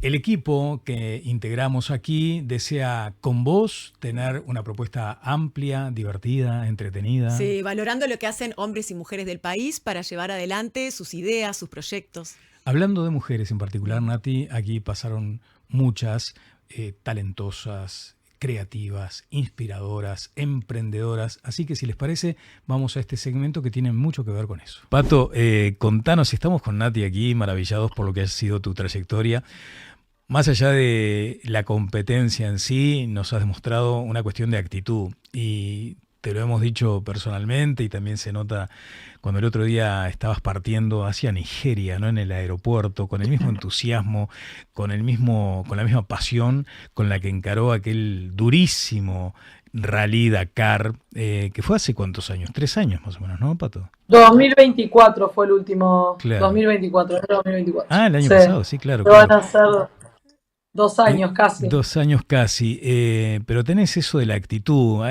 El equipo que integramos aquí desea con vos tener una propuesta amplia, divertida, entretenida. Sí, valorando lo que hacen hombres y mujeres del país para llevar adelante sus ideas, sus proyectos. Hablando de mujeres en particular, Nati, aquí pasaron muchas talentosas, creativas, inspiradoras, emprendedoras. Así que si les parece, vamos a este segmento que tiene mucho que ver con eso. Pato, contanos, estamos con Nati aquí, maravillados por lo que ha sido tu trayectoria. Más allá de la competencia en sí, nos has demostrado una cuestión de actitud y te lo hemos dicho personalmente y también se nota cuando el otro día estabas partiendo hacia Nigeria, ¿no? En el aeropuerto, con el mismo entusiasmo, con la misma pasión con la que encaró aquel durísimo Rally Dakar, que fue hace cuántos años, 3 años más o menos, ¿no, Pato? 2024 fue el último. Claro. 2024, era 2024. Ah, el año Sí. pasado, sí, claro, Se van claro. a hacer 2 años casi. 2 años casi, pero tenés eso de la actitud.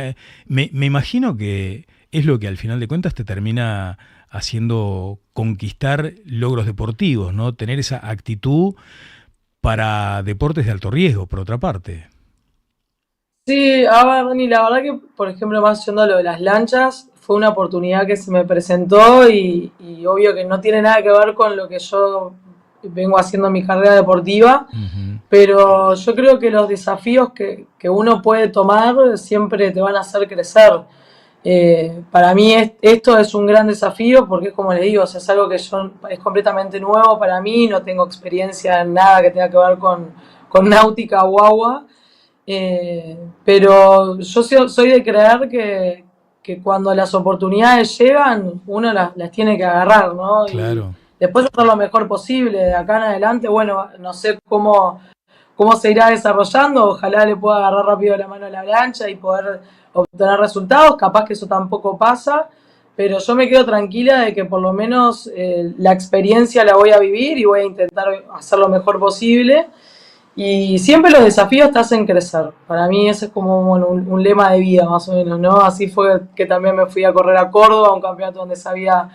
Me imagino que es lo que al final de cuentas te termina haciendo conquistar logros deportivos, ¿no? Tener esa actitud para deportes de alto riesgo, por otra parte. Sí, a ver, Dani, la verdad que, por ejemplo, más yendo a lo de las lanchas, fue una oportunidad que se me presentó y obvio que no tiene nada que ver con lo que yo vengo haciendo en mi carrera deportiva, pero yo creo que los desafíos que uno puede tomar siempre te van a hacer crecer. Para mí esto es un gran desafío porque es como les digo, o sea, es algo que es completamente nuevo para mí, no tengo experiencia en nada que tenga que ver con náutica o agua. Pero yo soy de creer que cuando las oportunidades llegan, uno las tiene que agarrar, ¿no? Claro. Y después hacer lo mejor posible. De acá en adelante, bueno, no sé cómo se irá desarrollando. Ojalá le pueda agarrar rápido la mano a la lancha y poder obtener resultados. Capaz que eso tampoco pasa. Pero yo me quedo tranquila de que por lo menos la experiencia la voy a vivir y voy a intentar hacer lo mejor posible. Y siempre los desafíos te hacen crecer. Para mí ese es como bueno, un lema de vida más o menos, ¿no? Así fue que también me fui a correr a Córdoba, un campeonato donde sabía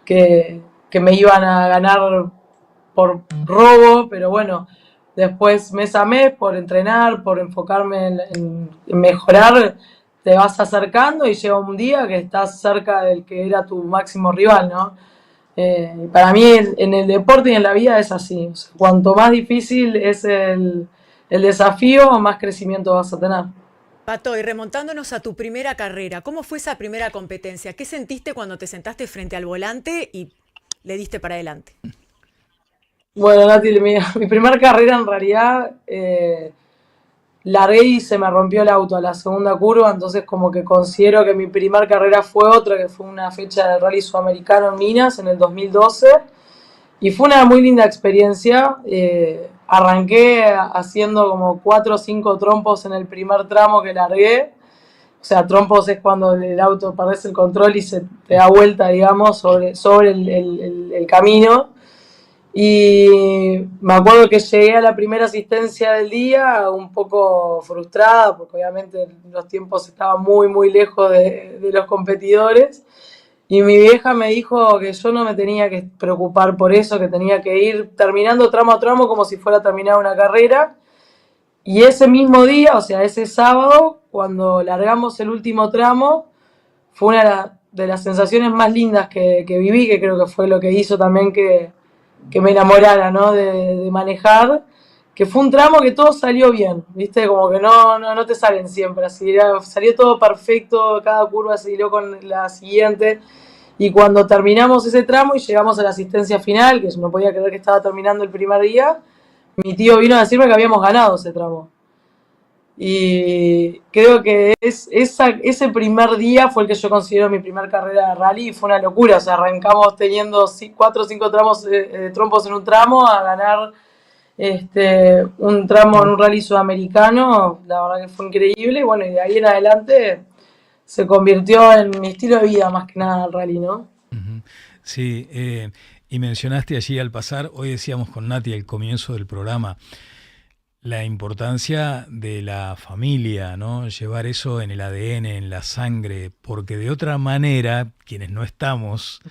que me iban a ganar por robo, pero bueno, después mes a mes, por entrenar, por enfocarme en mejorar, te vas acercando y llega un día que estás cerca del que era tu máximo rival, ¿no? Para mí en el deporte y en la vida es así. O sea, cuanto más difícil es el desafío, más crecimiento vas a tener. Pato, y remontándonos a tu primera carrera, ¿cómo fue esa primera competencia? ¿Qué sentiste cuando te sentaste frente al volante y le diste para adelante? Bueno, Nati, mi primera carrera en realidad largué y se me rompió el auto a la segunda curva, entonces como que considero que mi primera carrera fue otra, que fue una fecha del Rally Sudamericano en Minas en el 2012. Y fue una muy linda experiencia. Arranqué haciendo como 4 o 5 trompos en el primer tramo que largué. O sea, trompos es cuando el auto perdés el control y se te da vuelta, digamos, sobre el camino. Y me acuerdo que llegué a la primera asistencia del día un poco frustrada, porque obviamente los tiempos estaban muy, muy lejos de los competidores. Y mi vieja me dijo que yo no me tenía que preocupar por eso, que tenía que ir terminando tramo a tramo como si fuera a terminar una carrera. Y ese mismo día, o sea, ese sábado, cuando largamos el último tramo, fue una de las sensaciones más lindas que viví, que creo que fue lo que hizo también que me enamorara, ¿no? De manejar, que fue un tramo que todo salió bien, ¿viste? Como que no te salen siempre así, salió todo perfecto, cada curva salió con la siguiente. Y cuando terminamos ese tramo y llegamos a la asistencia final, que yo no podía creer que estaba terminando el primer día, mi tío vino a decirme que habíamos ganado ese tramo. Y creo que ese primer día fue el que yo considero mi primer carrera de rally y fue una locura. O sea, arrancamos teniendo 4 o 5 tramos, trompos en un tramo a ganar un tramo en un rally sudamericano. La verdad que fue increíble. Y bueno, y de ahí en adelante se convirtió en mi estilo de vida más que nada el rally, ¿no? Sí, y mencionaste allí al pasar, hoy decíamos con Nati al comienzo del programa, la importancia de la familia, ¿no? Llevar eso en el ADN, en la sangre, porque de otra manera, quienes no estamos,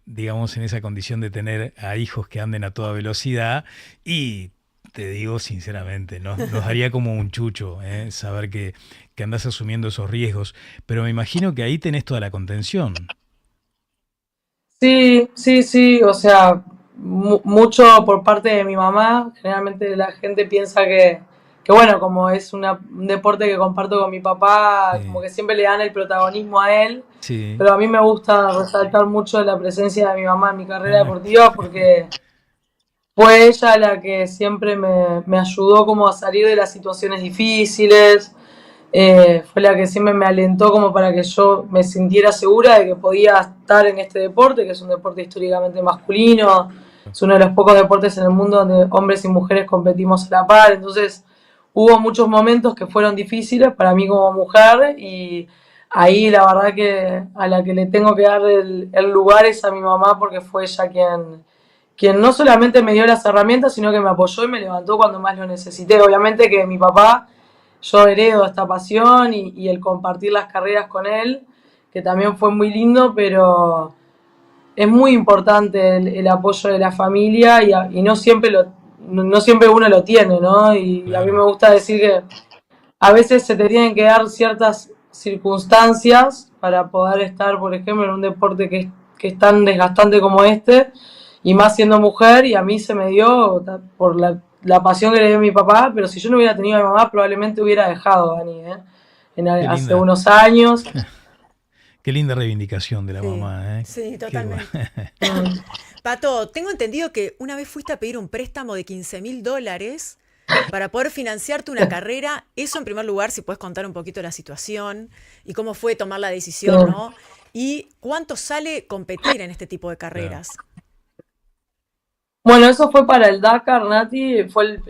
digamos, en esa condición de tener a hijos que anden a toda velocidad y te digo sinceramente, nos daría como un chucho, saber que andás asumiendo esos riesgos, pero me imagino que ahí tenés toda la contención. Sí, sí, sí, o sea, mucho por parte de mi mamá. Generalmente la gente piensa que bueno, como es un deporte que comparto con mi papá, como Sí, que siempre le dan el protagonismo a él, sí. pero a mí me gusta resaltar mucho la presencia de mi mamá en mi carrera Ah, deportiva porque fue ella la que siempre me ayudó como a salir de las situaciones difíciles, fue la que siempre me alentó como para que yo me sintiera segura de que podía estar en este deporte, que es un deporte históricamente masculino, es uno de los pocos deportes en el mundo donde hombres y mujeres competimos a la par, entonces hubo muchos momentos que fueron difíciles para mí como mujer y ahí la verdad que a la que le tengo que dar el lugar es a mi mamá porque fue ella quien no solamente me dio las herramientas, sino que me apoyó y me levantó cuando más lo necesité. Obviamente que mi papá, yo heredo esta pasión y el compartir las carreras con él, que también fue muy lindo, pero es muy importante el apoyo de la familia y no siempre no siempre uno lo tiene, ¿no? Y a mí me claro. gusta decir que a veces se te tienen que dar ciertas circunstancias para poder estar, por ejemplo, en un deporte que es tan desgastante como este, y más siendo mujer, y a mí se me dio por la pasión que le dio a mi papá, pero si yo no hubiera tenido a mi mamá, probablemente hubiera dejado, Dani, Qué hace linda, unos años. qué linda reivindicación de la Sí, mamá, ¿eh? sí, Qué bueno. totalmente. Mm, Pato, tengo entendido que una vez fuiste a pedir un préstamo de $15.000 para poder financiarte una carrera. Eso en primer lugar, si puedes contar un poquito la situación y cómo fue tomar la sí. decisión, ¿no? Y cuánto sale competir en este tipo de Claro. carreras. Bueno, eso fue para el Dakar, Nati. Fue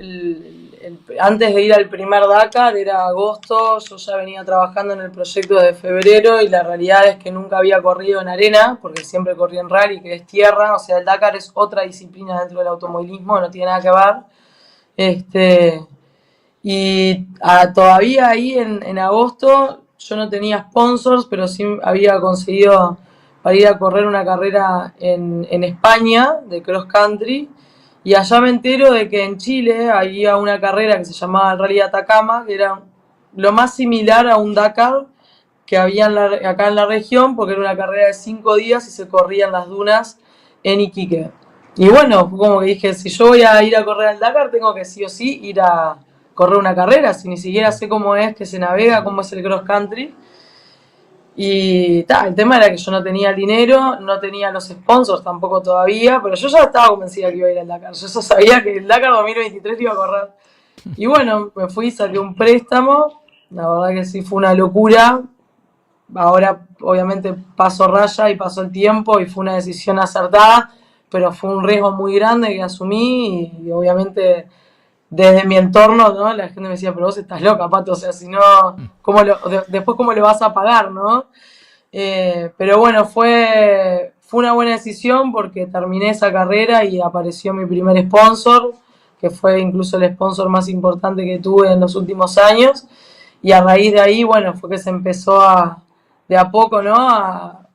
antes de ir al primer Dakar, era agosto. Yo ya venía trabajando en el proyecto de febrero y la realidad es que nunca había corrido en arena, porque siempre corrí en rally, que es tierra. O sea, el Dakar es otra disciplina dentro del automovilismo, no tiene nada que ver. Este, todavía ahí en agosto yo no tenía sponsors, pero sí había conseguido para ir a correr una carrera en España de cross country. Y allá me entero de que en Chile había una carrera que se llamaba el Rally de Atacama, que era lo más similar a un Dakar que había acá en la región, porque era una carrera de 5 días y se corrían las dunas en Iquique. Y bueno, fue como que dije, si yo voy a ir a correr al Dakar, tengo que sí o sí ir a correr una carrera, si ni siquiera sé cómo es que se navega, cómo es el cross country. Y el tema era que yo no tenía el dinero, no tenía los sponsors tampoco todavía, pero yo ya estaba convencida que iba a ir al Dakar. Yo ya sabía que el Dakar 2023 iba a correr. Y bueno, me fui, saqué un préstamo, la verdad que sí fue una locura. Ahora obviamente pasó raya y pasó el tiempo y fue una decisión acertada, pero fue un riesgo muy grande que asumí y obviamente desde mi entorno, ¿no? La gente me decía, pero vos estás loca, Pato, o sea, si no, después cómo le vas a pagar, ¿no? Pero bueno, fue una buena decisión porque terminé esa carrera y apareció mi primer sponsor, que fue incluso el sponsor más importante que tuve en los últimos años. Y a raíz de ahí, bueno, fue que se empezó de a poco, ¿no? A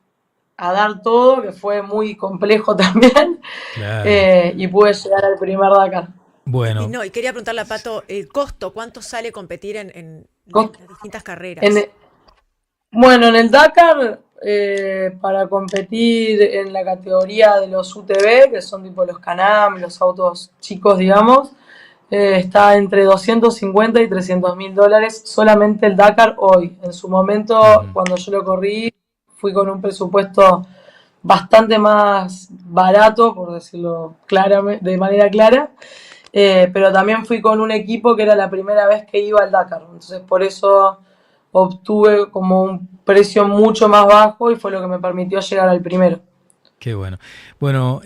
dar todo, que fue muy complejo también, Claro. y pude llegar al primer Dakar. Y Bueno, no, y quería preguntarle a Pato, el costo, ¿cuánto sale competir en Con- las distintas En, carreras? bueno, en el Dakar, para competir en la categoría de los UTV, que son tipo los Can-Am, los autos chicos, digamos, está entre 250 y $300.000 solamente el Dakar hoy. En su momento, ujú, cuando yo lo corrí, fui con un presupuesto bastante más barato, por decirlo claramente, de manera clara, pero también fui con un equipo que era la primera vez que iba al Dakar. Entonces, por eso obtuve como un precio mucho más bajo y fue lo que me permitió llegar al primero. qué bueno. Bueno,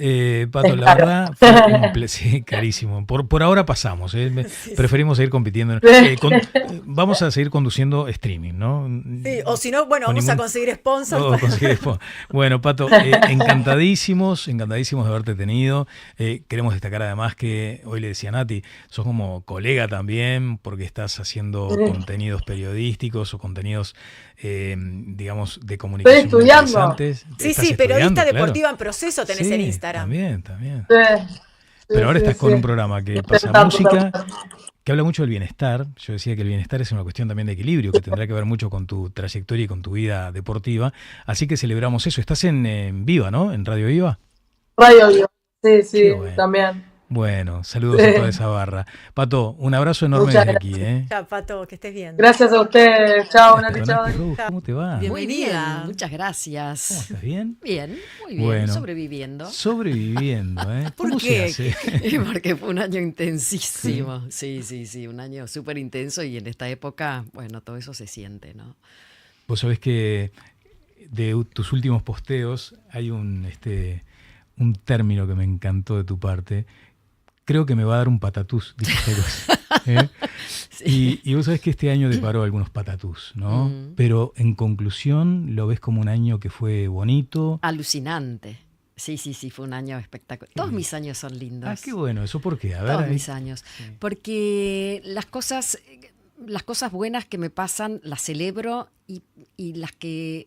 Pato, Es la caro. verdad fue un placer, sí, carísimo. Por ahora pasamos, ¿eh? Sí, sí. Preferimos seguir compitiendo. Vamos a seguir conduciendo streaming, ¿no? Sí, o si no, bueno, Con vamos a ningún. conseguir sponsors Oh, conseguir Bueno, Pato, encantadísimos, encantadísimos de haberte tenido. Queremos destacar además que hoy le decía a Nati, sos como colega también, porque estás haciendo contenidos periodísticos o contenidos, digamos, de Estoy comunicación muy estudiando. interesantes. Sí, Estás sí, periodista estudiando, claro. deportiva en proceso tenés en Sí, Instagram. también, también. Sí. Pero ahora sí, estás con sí. un programa que pasa Intentando música, también. que habla mucho del bienestar. Yo decía que el bienestar es una cuestión también de equilibrio, que tendrá que ver mucho con tu trayectoria y con tu vida deportiva. Así que celebramos eso. Estás en Viva, ¿no? En Radio Viva. Radio Viva. Sí, Qué sí, bueno. también. Bueno, saludos a toda esa barra. Pato, un abrazo enorme Muchas desde aquí, gracias. ¿eh? Chao, Pato, que estés bien. Gracias a ustedes. Chao, Nati, chao, Desperdonaste, Dani. Rose, Chao. ¿cómo te va? Bien. Muy bien, Bienvenida. muchas ¿Cómo gracias. estás? ¿Bien? Bien, muy bien, Bueno. sobreviviendo. Sobreviviendo, ¿eh? ¿Por ¿Cómo qué? se hace? Porque fue un año intensísimo. Sí, un año súper intenso y en esta época, bueno, todo eso se siente, ¿no? Vos sabés que de tus últimos posteos hay un término que me encantó de tu parte. Creo que me va a dar un patatús, dijiste algo así, ¿eh? Sí. Y vos sabés que este año deparó algunos patatús, ¿no? Mm. Pero en conclusión, ¿lo ves como un año que fue bonito? Alucinante. Sí, fue un año espectacular. Todos mis años son lindos. Ah, qué bueno, ¿eso por qué? A ver, Todos ahí. mis años. Porque las cosas buenas que me pasan las celebro y las que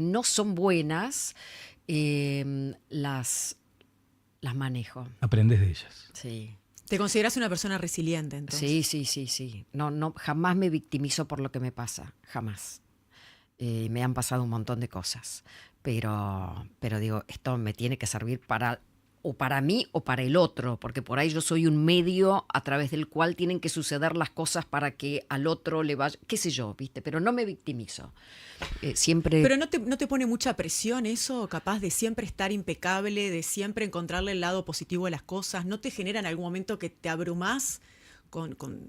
no son buenas las manejo. Aprendes de ellas. Sí. ¿Te consideras una persona resiliente, entonces? Sí. No, jamás me victimizo por lo que me pasa, jamás. Me han pasado un montón de cosas, pero digo, esto me tiene que servir o para mí o para el otro, porque por ahí yo soy un medio a través del cual tienen que suceder las cosas para que al otro le vaya, qué sé yo, ¿viste? Pero no me victimizo. Siempre... Pero ¿no te pone mucha presión eso, capaz de siempre estar impecable, de siempre encontrarle el lado positivo a las cosas? ¿No te genera en algún momento que te abrumás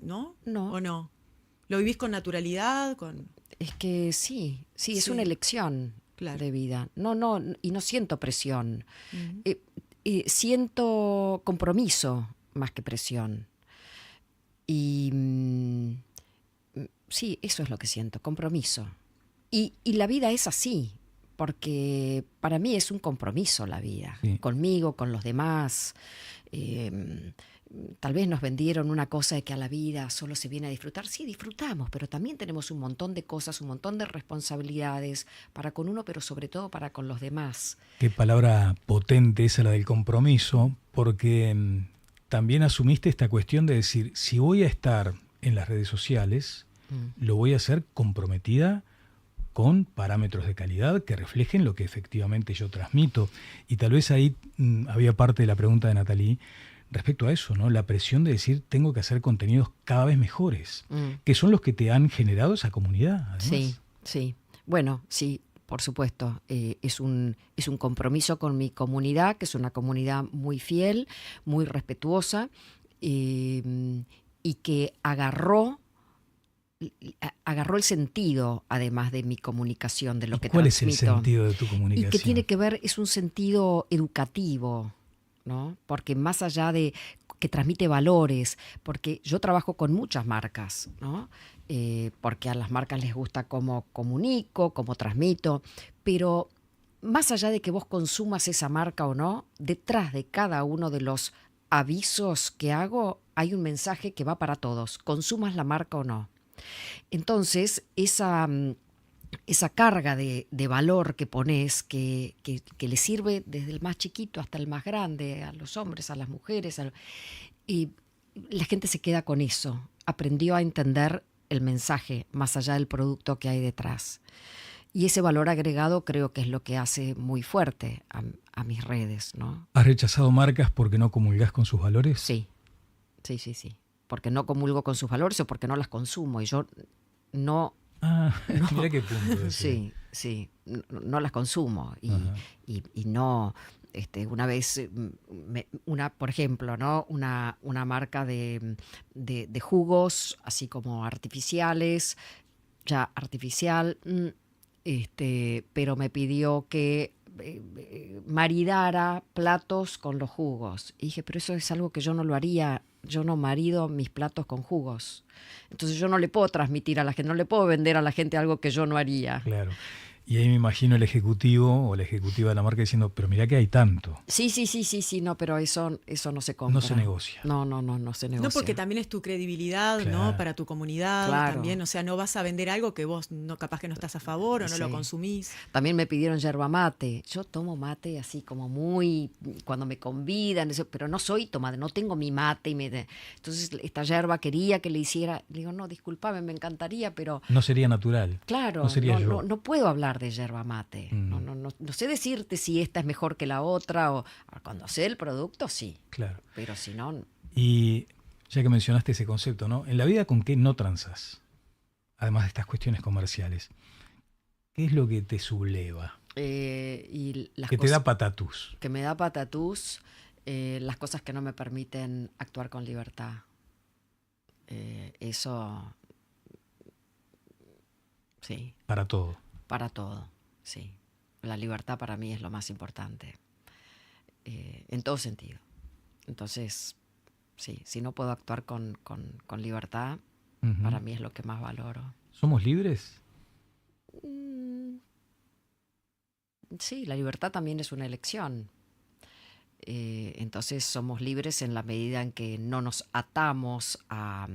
¿no? No. ¿O no? ¿Lo vivís con naturalidad? Es que sí, es Sí. una elección Claro. de vida. No, y no siento presión. Ujú. Siento compromiso más que presión. Y sí, eso es lo que siento, compromiso. Y la vida es así, porque para mí es un compromiso la vida, Sí. conmigo, con los demás. Tal vez nos vendieron una cosa de que a la vida solo se viene a disfrutar. Sí, disfrutamos, pero también tenemos un montón de cosas, un montón de responsabilidades para con uno, pero sobre todo para con los demás. Qué palabra potente esa la del compromiso, porque también asumiste esta cuestión de decir, si voy a estar en las redes sociales, lo voy a hacer comprometida con parámetros de calidad que reflejen lo que efectivamente yo transmito. Y tal vez ahí había parte de la pregunta de Nathalie respecto a eso, ¿no? La presión de decir, tengo que hacer contenidos cada vez mejores, que son los que te han generado esa comunidad, además. Sí. Bueno, sí, por supuesto. Es un compromiso con mi comunidad, que es una comunidad muy fiel, muy respetuosa, y que agarró el sentido, además de mi comunicación, de lo que ¿Cuál es el transmito. sentido de tu comunicación? Y que tiene que ver, es un sentido educativo, ¿no? Porque más allá de que transmite valores, porque yo trabajo con muchas marcas, ¿no? Porque a las marcas les gusta cómo comunico, cómo transmito, pero más allá de que vos consumas esa marca o no, detrás de cada uno de los avisos que hago hay un mensaje que va para todos, consumas la marca o no. Entonces, esa carga de valor que pones, que le sirve desde el más chiquito hasta el más grande, a los hombres, a las mujeres, y la gente se queda con eso, aprendió a entender el mensaje más allá del producto que hay detrás. Y ese valor agregado creo que es lo que hace muy fuerte a mis redes, ¿no? ¿Has rechazado marcas porque no comulgás con sus valores? Sí. Porque no comulgo con sus valores o porque no las consumo. Y yo no... Mira qué punto ese. Sí, no las consumo. Y no... una vez, por ejemplo, ¿no? Una marca de jugos, así como artificiales, ya artificial, pero me pidió que maridara platos con los jugos. Y dije, pero eso es algo que yo no lo haría. Yo no marido mis platos con jugos. Entonces yo no le puedo transmitir a la gente, no le puedo vender a la gente algo que yo no haría. Claro. Y ahí me imagino el ejecutivo o la ejecutiva de la marca diciendo, pero mirá que hay tanto. Sí, no, pero eso no se compra. No se negocia. No se negocia. No, porque también es tu credibilidad, Claro. ¿no? Para tu comunidad Claro. también. O sea, no vas a vender algo que vos no, capaz que no estás a favor o no lo Sí. consumís. También me pidieron yerba mate. Yo tomo mate así como muy, cuando me convidan, pero no soy tomate, no tengo mi mate. Entonces esta yerba quería que le hiciera. Le digo, no, discúlpame, me encantaría, pero No sería natural. claro, No sería yo. no puedo hablar de yerba mate. No sé decirte si esta es mejor que la otra. O cuando sé el producto, sí. Claro. Pero si no, Y ya que mencionaste ese concepto, ¿no? En la vida, ¿con qué no transas? Además de estas cuestiones comerciales. ¿Qué es lo que te subleva? y las Que te cosas da patatús. que me da patatús, las cosas que no me permiten actuar con libertad. Eso, sí, Para todo. para todo, sí. La libertad para mí es lo más importante, en todo sentido. Entonces, sí, si no puedo actuar con libertad, Ujú. para mí es lo que más valoro. ¿Somos libres? Sí, la libertad también es una elección. Entonces somos libres en la medida en que no nos atamos a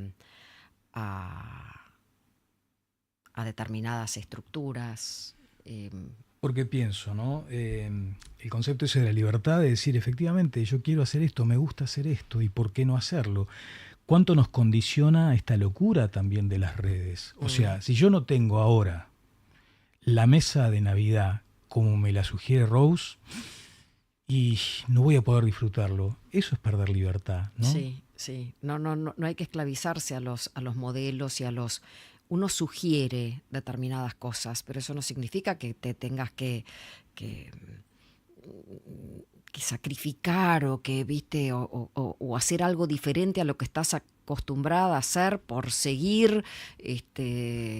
determinadas estructuras. Porque pienso, ¿no? El concepto ese de la libertad de decir, efectivamente, yo quiero hacer esto, me gusta hacer esto, ¿y por qué no hacerlo? ¿Cuánto nos condiciona esta locura también de las redes? O sea, si yo no tengo ahora la mesa de Navidad como me la sugiere Rose, y no voy a poder disfrutarlo, eso es perder libertad, ¿no? Sí. No hay que esclavizarse a los modelos y a los... Uno sugiere determinadas cosas, pero eso no significa que te tengas que sacrificar o que, viste, o hacer algo diferente a lo que estás acostumbrada a hacer por seguir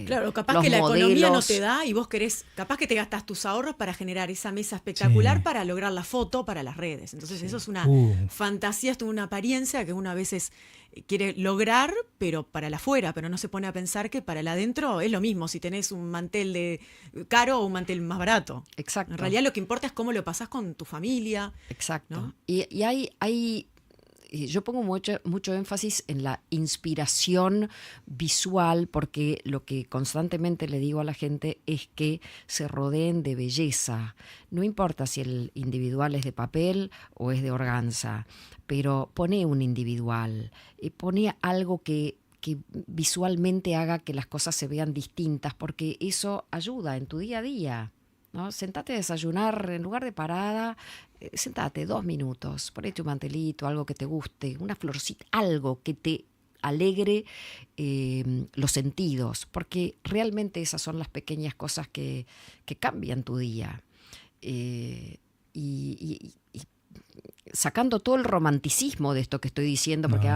Claro, capaz los que la economía no modelos. te da y vos querés, capaz que te gastas tus ahorros para generar esa mesa espectacular Sí. para lograr la foto para las redes. Entonces eso es una fantasía, es una apariencia que uno a veces quiere lograr, pero para la afuera, pero no se pone a pensar que para el adentro es lo mismo, si tenés un mantel de caro o un mantel más barato. Exacto. En realidad lo que importa es cómo lo pasás con tu familia. Exacto. ¿No? Y yo pongo mucho énfasis en la inspiración visual, porque lo que constantemente le digo a la gente es que se rodeen de belleza. No importa si el individual es de papel o es de organza, pero pone un individual, pone algo que visualmente haga que las cosas se vean distintas, porque eso ayuda en tu día a día, ¿no? Sentate a desayunar, en lugar de parada, sentate 2 minutos, ponete un mantelito, algo que te guste, una florcita, algo que te alegre los sentidos, porque realmente esas son las pequeñas cosas que cambian tu día. Y sacando todo el romanticismo de esto que estoy diciendo, porque,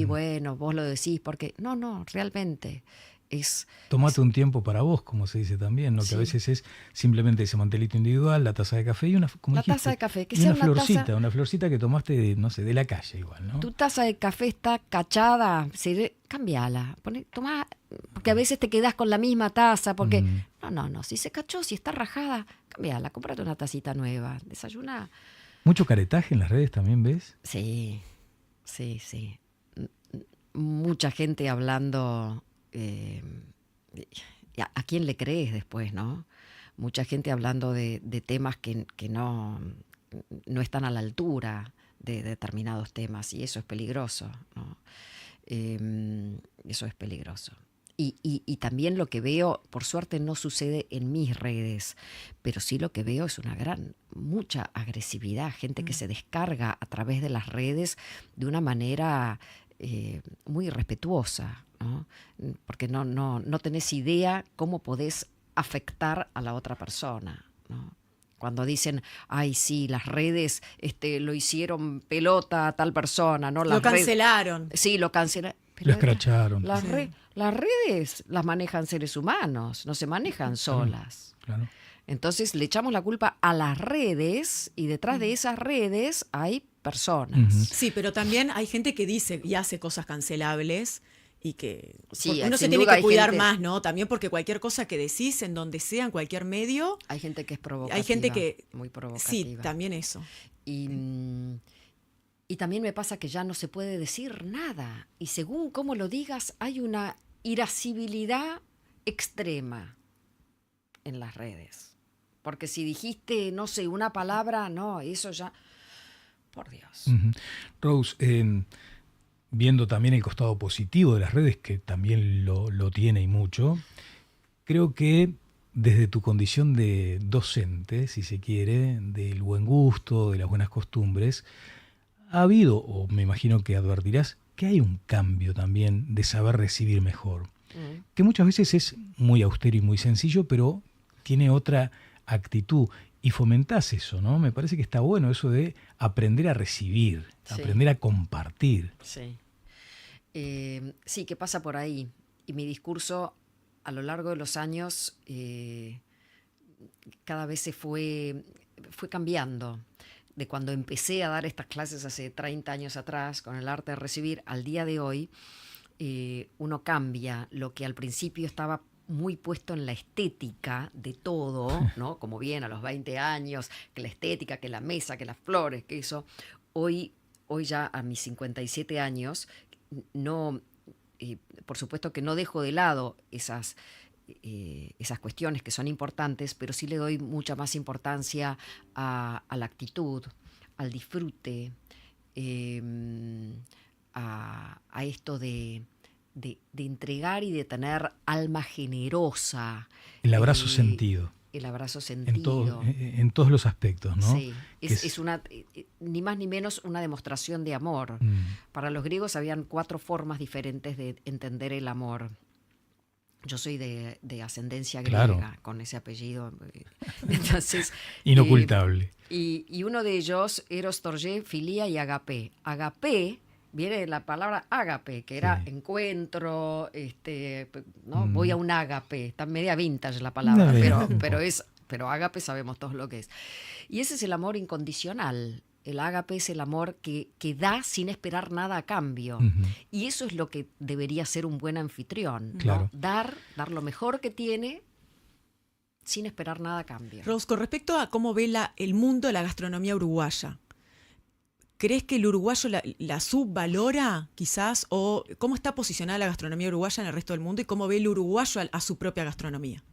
bueno, vos lo decís, porque no, realmente es... Tomate un tiempo para vos, como se dice también, ¿no? Sí. Que a veces es simplemente ese mantelito individual, la taza de café y una, como La dijiste, taza de café, que y sea una una florcita, taza... una florcita que tomaste de, no sé, de la calle igual, ¿no? Tu taza de café está cachada, cambiala, tomá, porque a veces te quedás con la misma taza, porque no, si se cachó, si está rajada, cambiala, cómprate una tacita nueva, desayuná. Mucho caretaje en las redes también, ¿ves? Sí. Mucha gente hablando, ¿a quién le crees después, no? Mucha gente hablando de temas que no están a la altura de determinados temas, y eso es peligroso, ¿no? Eso es peligroso. Y también lo que veo, por suerte no sucede en mis redes, pero sí lo que veo es mucha agresividad, gente que se descarga a través de las redes de una manera muy irrespetuosa, ¿no? Porque no tenés idea cómo podés afectar a la otra persona, ¿no? Cuando dicen, ay, sí, las redes lo hicieron pelota a tal persona, ¿no? Lo cancelaron. Sí, lo cancelaron. Lo escracharon. Las redes las manejan seres humanos, no se manejan solas. Claro. Entonces le echamos la culpa a las redes y detrás de esas redes hay personas. Sí, pero también hay gente que dice y hace cosas cancelables y que Sí, uno se sin tiene duda que hay cuidar gente- más, ¿no? También porque cualquier cosa que decís, en donde sea, en cualquier medio, Hay gente que es provocativa. hay gente que... Muy Sí, provocativa. también eso. Y también me pasa que ya no se puede decir nada. Y según cómo lo digas, hay una irascibilidad extrema en las redes. Porque si dijiste, no sé, una palabra, no, eso ya... Por Dios. Ujú. Rose, viendo también el costado positivo de las redes, que también lo tiene y mucho, creo que desde tu condición de docente, si se quiere, del buen gusto, de las buenas costumbres, ha habido, o me imagino que advertirás, que hay un cambio también de saber recibir mejor, que muchas veces es muy austero y muy sencillo, pero tiene otra actitud. Y fomentás eso, ¿no? Me parece que está bueno eso de aprender a recibir, Sí. aprender a compartir. Sí. Sí, que pasa por ahí. Y mi discurso a lo largo de los años cada vez se fue cambiando. De cuando empecé a dar estas clases hace 30 años atrás con el arte de recibir al día de hoy, uno cambia lo que al principio estaba muy puesto en la estética de todo, ¿no? Como bien a los 20 años, que la estética, que la mesa, que las flores, que eso. Hoy ya a mis 57 años, no, por supuesto que no dejo de lado esas cuestiones que son importantes, pero sí le doy mucha más importancia a la actitud, al disfrute, a esto de entregar y de tener alma generosa. El abrazo sentido. El abrazo sentido. En todos los aspectos, ¿no? Sí, es una, ni más ni menos una demostración de amor. Para los griegos habían 4 formas diferentes de entender el amor. Yo soy de ascendencia griega, claro, con ese apellido. Entonces, inocultable. Y uno de ellos, eros, torgé, filía y agapé. Agapé viene de la palabra ágape, que era sí, encuentro, ¿no? Voy a un ágape. Está media vintage la palabra, pero ágape sabemos todos lo que es. Y ese es el amor incondicional. El ágape es el amor que da sin esperar nada a cambio. Y eso es lo que debería ser un buen anfitrión, ¿no? Claro. Dar lo mejor que tiene sin esperar nada a cambio. Rose, con respecto a cómo ve el mundo de la gastronomía uruguaya, ¿crees que el uruguayo la subvalora quizás? ¿O cómo está posicionada la gastronomía uruguaya en el resto del mundo y cómo ve el uruguayo a su propia gastronomía?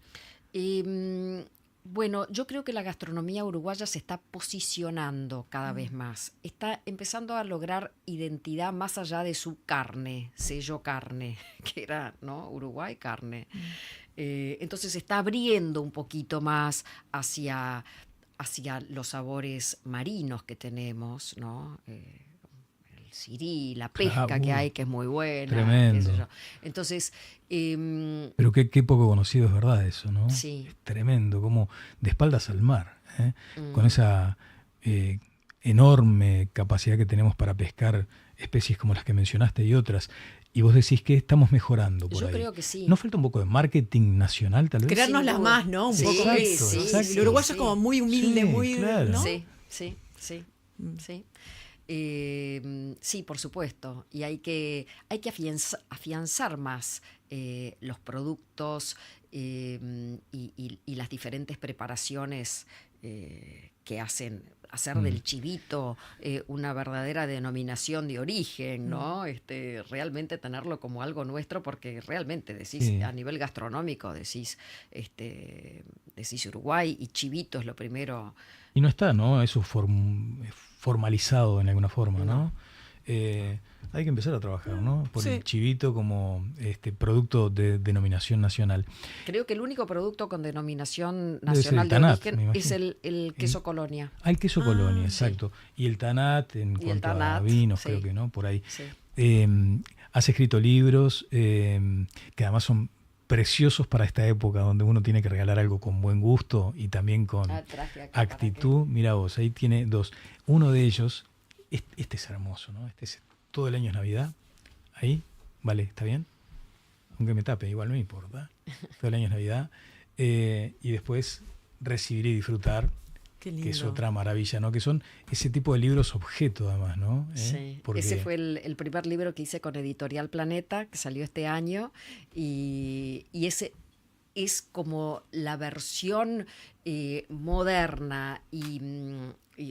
Bueno, yo creo que la gastronomía uruguaya se está posicionando cada vez más. Está empezando a lograr identidad más allá de su carne, sello carne, que era, ¿no? Uruguay carne. Entonces se está abriendo un poquito más hacia los sabores marinos que tenemos, ¿no? El sirí, la pesca que hay, que es muy buena. Tremendo. Qué sé yo. Entonces... pero qué poco conocido es verdad eso, ¿no? Sí. Es tremendo, como de espaldas al mar, con esa enorme capacidad que tenemos para pescar especies como las que mencionaste y otras. Y vos decís que estamos mejorando por ahí. Yo creo que sí. ¿No falta un poco de marketing nacional, tal vez? Creárnoslas más, ¿no? Un poco. Exacto. El uruguayo es como muy humilde, muy... claro. ¿no? Sí. Sí, por supuesto. Y hay que afianzar más los productos y las diferentes preparaciones que hacer del chivito una verdadera denominación de origen, ¿no? Realmente tenerlo como algo nuestro, porque realmente decís, a nivel gastronómico, decís Uruguay y chivito es lo primero. Y no está, ¿no? Eso formalizado en alguna forma, ¿no? Hay que empezar a trabajar, ¿no? Por el chivito como producto de denominación nacional. Creo que el único producto con denominación nacional de origen es el queso Colonia. El queso Colonia, exacto. Y el tanat en cuanto a vinos, creo que, ¿no? Por ahí. Sí. Has escrito libros que además son preciosos para esta época donde uno tiene que regalar algo con buen gusto y también con actitud. Mira vos, ahí tiene 2. Uno de ellos, este es hermoso, ¿no? Este es todo el año es Navidad. Ahí, vale, ¿está bien? Aunque me tape, igual no me importa. Todo el año es Navidad. Y después recibir y disfrutar, Qué lindo. Que es otra maravilla, ¿no? Que son ese tipo de libros objeto, además, ¿no? Sí, Porque... ese fue el primer libro que hice con Editorial Planeta, que salió este año, y ese es como la versión moderna y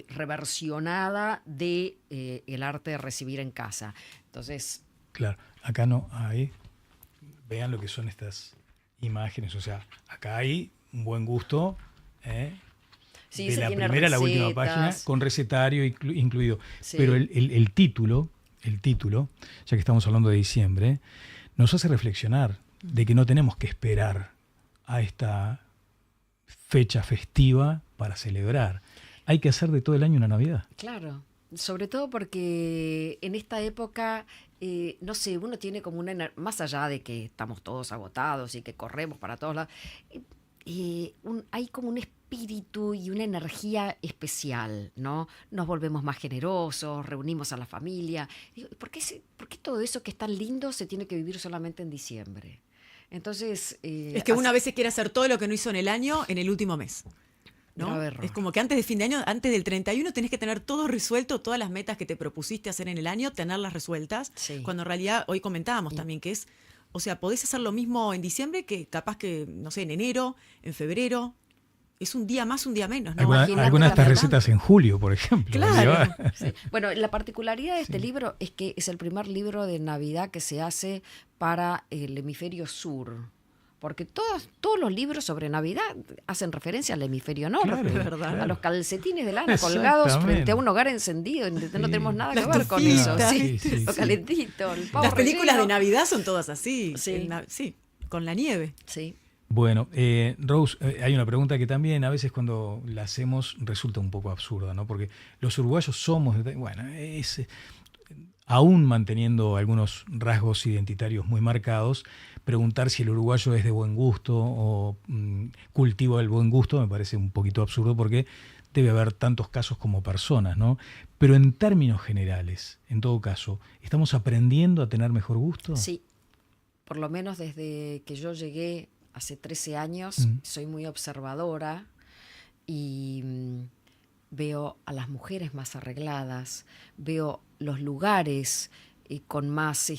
reversionada de el arte de recibir en casa. Entonces... Claro, acá no hay. Vean lo que son estas imágenes, o sea, acá hay un buen gusto, Sí, de la tiene primera a la última recetas. página, con recetario incluido. Sí. Pero el título, ya que estamos hablando de diciembre, nos hace reflexionar de que no tenemos que esperar a esta fecha festiva para celebrar. Hay que hacer de todo el año una Navidad. Claro, sobre todo porque en esta época, no sé, uno tiene como más allá de que estamos todos agotados y que corremos para todos lados, hay como un espíritu y una energía especial, ¿no? Nos volvemos más generosos, reunimos a la familia. Digo, ¿por qué todo eso que es tan lindo se tiene que vivir solamente en diciembre? Entonces... es que una vez se quiere hacer todo lo que no hizo en el año en el último mes, ¿no? Grave error. Es como que antes de fin de año, antes del 31, tenés que tener todo resuelto, todas las metas que te propusiste hacer en el año, tenerlas resueltas. Sí. Cuando en realidad, hoy comentábamos también que es, o sea, podés hacer lo mismo en diciembre que capaz que, no sé, en enero, en febrero. Es un día más, un día menos, ¿no? Algunas de estas verdad. recetas en julio, por ejemplo. Claro. Sí. Bueno, la particularidad de este libro es que es el primer libro de Navidad que se hace para el hemisferio sur. Porque todos los libros sobre Navidad hacen referencia al hemisferio norte, Claro, ¿verdad? a los calcetines de lana colgados frente a un hogar encendido. No tenemos nada que ver con eso. Sí, Sí, sí, lo sí. calentito, el pavo Las películas relleno. de Navidad son todas así. Sí. Sí, con la nieve. Sí. Bueno, Rose, hay una pregunta que también a veces cuando la hacemos resulta un poco absurda, ¿no? Porque los uruguayos somos, bueno, aún manteniendo algunos rasgos identitarios muy marcados, preguntar si el uruguayo es de buen gusto o cultiva el buen gusto me parece un poquito absurdo porque debe haber tantos casos como personas, ¿no? Pero en términos generales, en todo caso, ¿estamos aprendiendo a tener mejor gusto? Sí, por lo menos desde que yo llegué hace 13 años, soy muy observadora y veo a las mujeres más arregladas, veo los lugares con más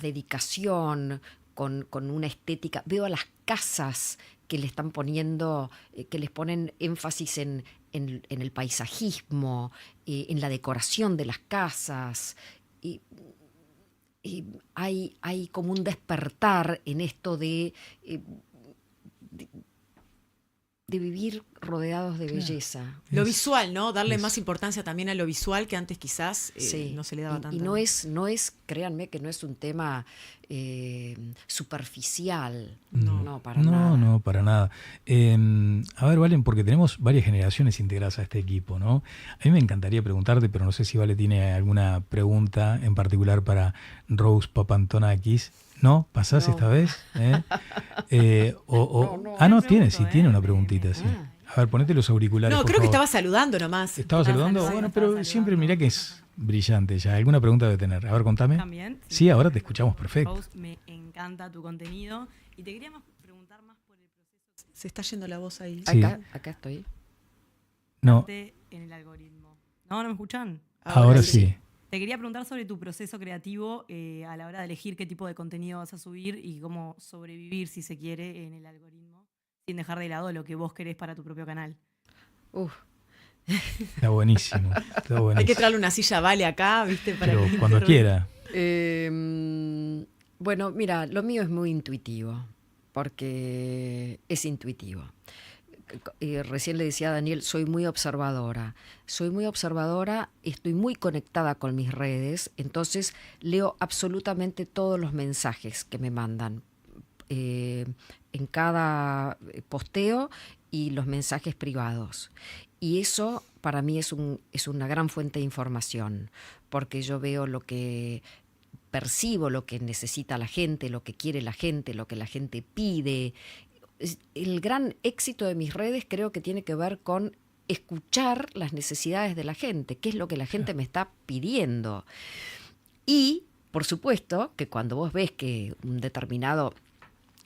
dedicación, con una estética, veo a las casas que le están poniendo, que les ponen énfasis en el paisajismo, en la decoración de las casas. Y hay como un despertar en esto de vivir rodeados de belleza. Lo visual, ¿no? Darle más importancia también a lo visual que antes quizás Sí. no se le daba tanto. Y no es, créanme que no es un tema superficial. No, para nada. No, para nada. A ver, Valen, porque tenemos varias generaciones integradas a este equipo, ¿no? A mí me encantaría preguntarte, pero no sé si Vale tiene alguna pregunta en particular para Rose Papantonakis. ¿No? ¿Pasás esta vez? Tiene una preguntita, sí. A ver, ponete los auriculares, No, por creo que favor. estaba saludando nomás. ¿Estaba saludando? saludando, Bueno, estaba pero siempre saludando. mirá que es brillante ya. ¿Alguna pregunta debe tener? A ver, contame. También. Sí, ahora te escuchamos perfecto. Rose, me encanta tu contenido y te quería preguntar más por el proceso Se está yendo la voz ahí. Sí. Acá estoy. No, en el algoritmo. ¿No me escuchan? ahora sí. Te quería preguntar sobre tu proceso creativo a la hora de elegir qué tipo de contenido vas a subir y cómo sobrevivir, si se quiere, en el algoritmo, sin dejar de lado lo que vos querés para tu propio canal. Uf. Está buenísimo. Está buenísimo. Hay que traerle una silla Vale acá, ¿viste? Para Pero que cuando quiera. Bueno, mira, lo mío es muy intuitivo, porque es intuitivo. Recién le decía a Daniel, soy muy observadora, estoy muy conectada con mis redes, entonces leo absolutamente todos los mensajes que me mandan en cada posteo y los mensajes privados. Y eso para mí es una gran fuente de información, porque yo veo lo que percibo, lo que necesita la gente, lo que quiere la gente, lo que la gente pide. El gran éxito de mis redes creo que tiene que ver con escuchar las necesidades de la gente, qué es lo que la gente me está pidiendo. Y, por supuesto, que cuando vos ves que un determinado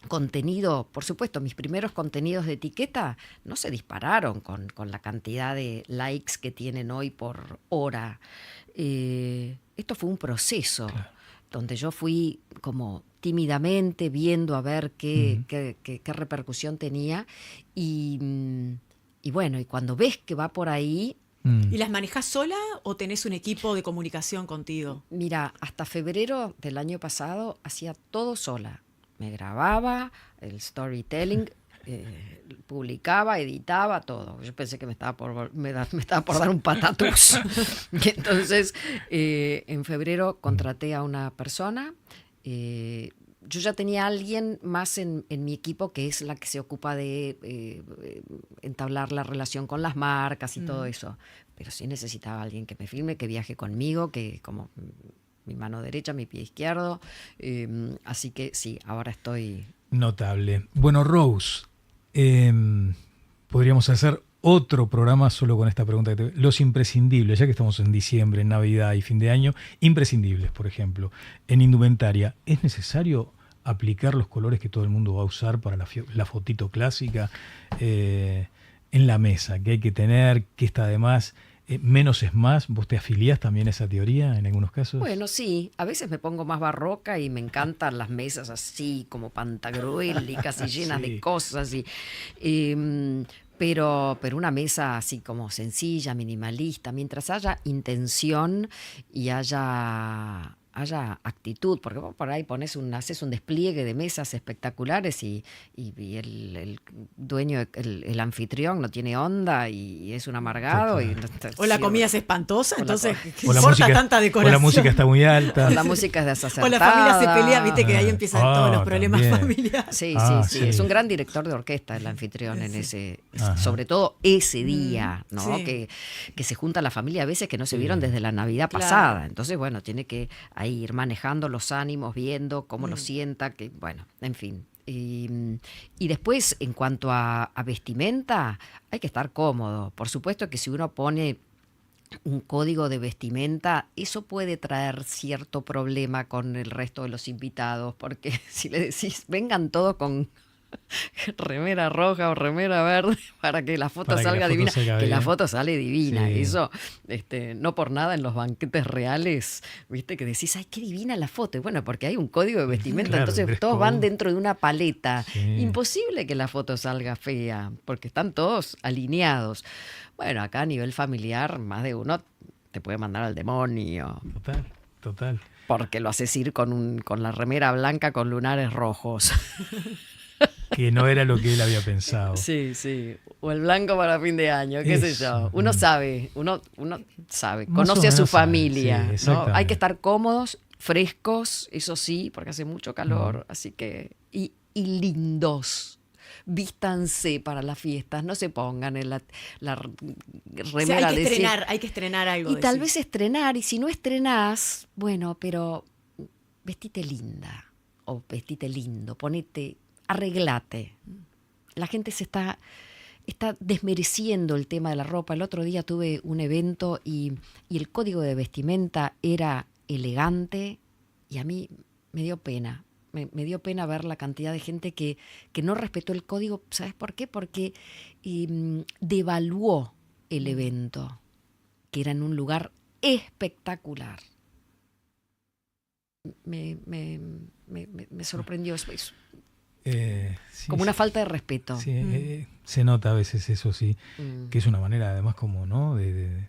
contenido, por supuesto, mis primeros contenidos de etiqueta no se dispararon con la cantidad de likes que tienen hoy por hora. Esto fue un proceso, claro, donde yo fui como tímidamente viendo a ver qué repercusión tenía y bueno, y cuando ves que va por ahí... ¿Y las manejas sola o tenés un equipo de comunicación contigo? Mira, hasta febrero del año pasado hacía todo sola. Me grababa, el storytelling, publicaba, editaba, todo. Yo pensé que me estaba por dar un patatús. Y entonces, en febrero contraté a una persona. Yo ya tenía a alguien más en mi equipo que es la que se ocupa de entablar la relación con las marcas y todo eso. Pero sí necesitaba a alguien que me filme, que viaje conmigo, que como mi mano derecha, mi pie izquierdo. Así que sí, ahora estoy... Notable. Bueno, Rose, podríamos hacer otro programa solo con esta pregunta. Los imprescindibles, ya que estamos en diciembre, en Navidad y fin de año, imprescindibles, por ejemplo, en indumentaria, ¿es necesario aplicar los colores que todo el mundo va a usar para la fotito clásica en la mesa? ¿Qué hay que tener? ¿Qué está de más? ¿Menos es más? ¿Vos te afiliás también a esa teoría en algunos casos? Bueno, sí. A veces me pongo más barroca y me encantan las mesas así, como pantagruélicas y llenas de cosas. Pero una mesa así como sencilla, minimalista, mientras haya intención y haya actitud, porque vos por ahí haces un despliegue de mesas espectaculares y el dueño, el anfitrión no tiene onda y es un amargado. O la comida es espantosa, entonces ¿qué importa música, tanta decoración? O la música está muy alta. O la música es desacertada. O la familia se pelea, viste que ahí empiezan todos los problemas familiares. Sí. Es un gran director de orquesta el anfitrión en ese, sobre todo ese día, ¿no? Sí. Que se junta la familia a veces que no se vieron desde la Navidad pasada. Entonces, bueno, tiene que ahí ir manejando los ánimos, viendo cómo lo sienta, que bueno, en fin. Y después, en cuanto a vestimenta, hay que estar cómodo. Por supuesto que si uno pone un código de vestimenta, eso puede traer cierto problema con el resto de los invitados, porque si le decís, vengan todos con remera roja o remera verde para que la foto salga divina, que la foto sale divina. Sí. Eso, no por nada en los banquetes reales, viste, que decís, ay, qué divina la foto. Y bueno, porque hay un código de vestimenta, claro, entonces todos van dentro de una paleta. Sí. Imposible que la foto salga fea, porque están todos alineados. Bueno, acá a nivel familiar, más de uno te puede mandar al demonio. Total. Porque lo haces ir con la remera blanca con lunares rojos. Que no era lo que él había pensado. Sí. O el blanco para fin de año, qué sé yo. Uno sabe, conoce a su familia. Sí, ¿no? Hay que estar cómodos, frescos, eso sí, porque hace mucho calor. Así que, y lindos. Vístanse para las fiestas, no se pongan en la remera hay que estrenar algo. Y tal vez estrenar, y si no estrenás, bueno, pero vestite linda o vestite lindo, arreglate. La gente se está desmereciendo el tema de la ropa. El otro día tuve un evento y el código de vestimenta era elegante y a mí me dio pena. Me dio pena ver la cantidad de gente que no respetó el código. ¿Sabes por qué? Porque devaluó el evento, que era en un lugar espectacular. Me sorprendió eso. Como una falta de respeto. Sí, se nota a veces eso, sí, que es una manera además como, ¿no? De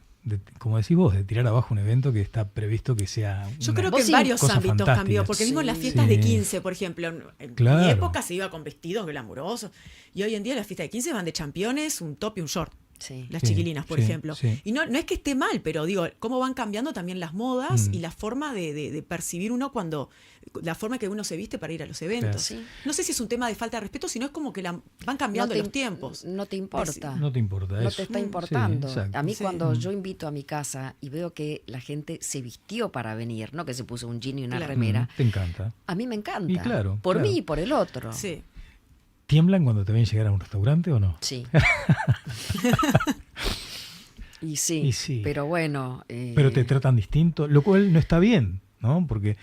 como decís vos, de tirar abajo un evento que está previsto que sea Yo creo que en varios ámbitos cambió, porque mismo en las fiestas de 15, por ejemplo, en mi época se iba con vestidos glamurosos, y hoy en día las fiestas de 15 van de championes, un top y un short. Sí. Las chiquilinas, por ejemplo. Sí. Y no es que esté mal, pero digo, cómo van cambiando también las modas y la forma de percibir uno la forma que uno se viste para ir a los eventos. Claro. Sí. No sé si es un tema de falta de respeto, sino es como que van cambiando los tiempos. No te importa. No te importa eso. No te está importando. Sí, a mí cuando yo invito a mi casa y veo que la gente se vistió para venir, no que se puso un jean y una remera. Te encanta. A mí me encanta. Y claro. Por mí y por el otro. Sí. ¿Tiemblan cuando te ven llegar a un restaurante o no? Sí. Y sí, pero bueno. Pero te tratan distinto, lo cual no está bien, ¿no? Porque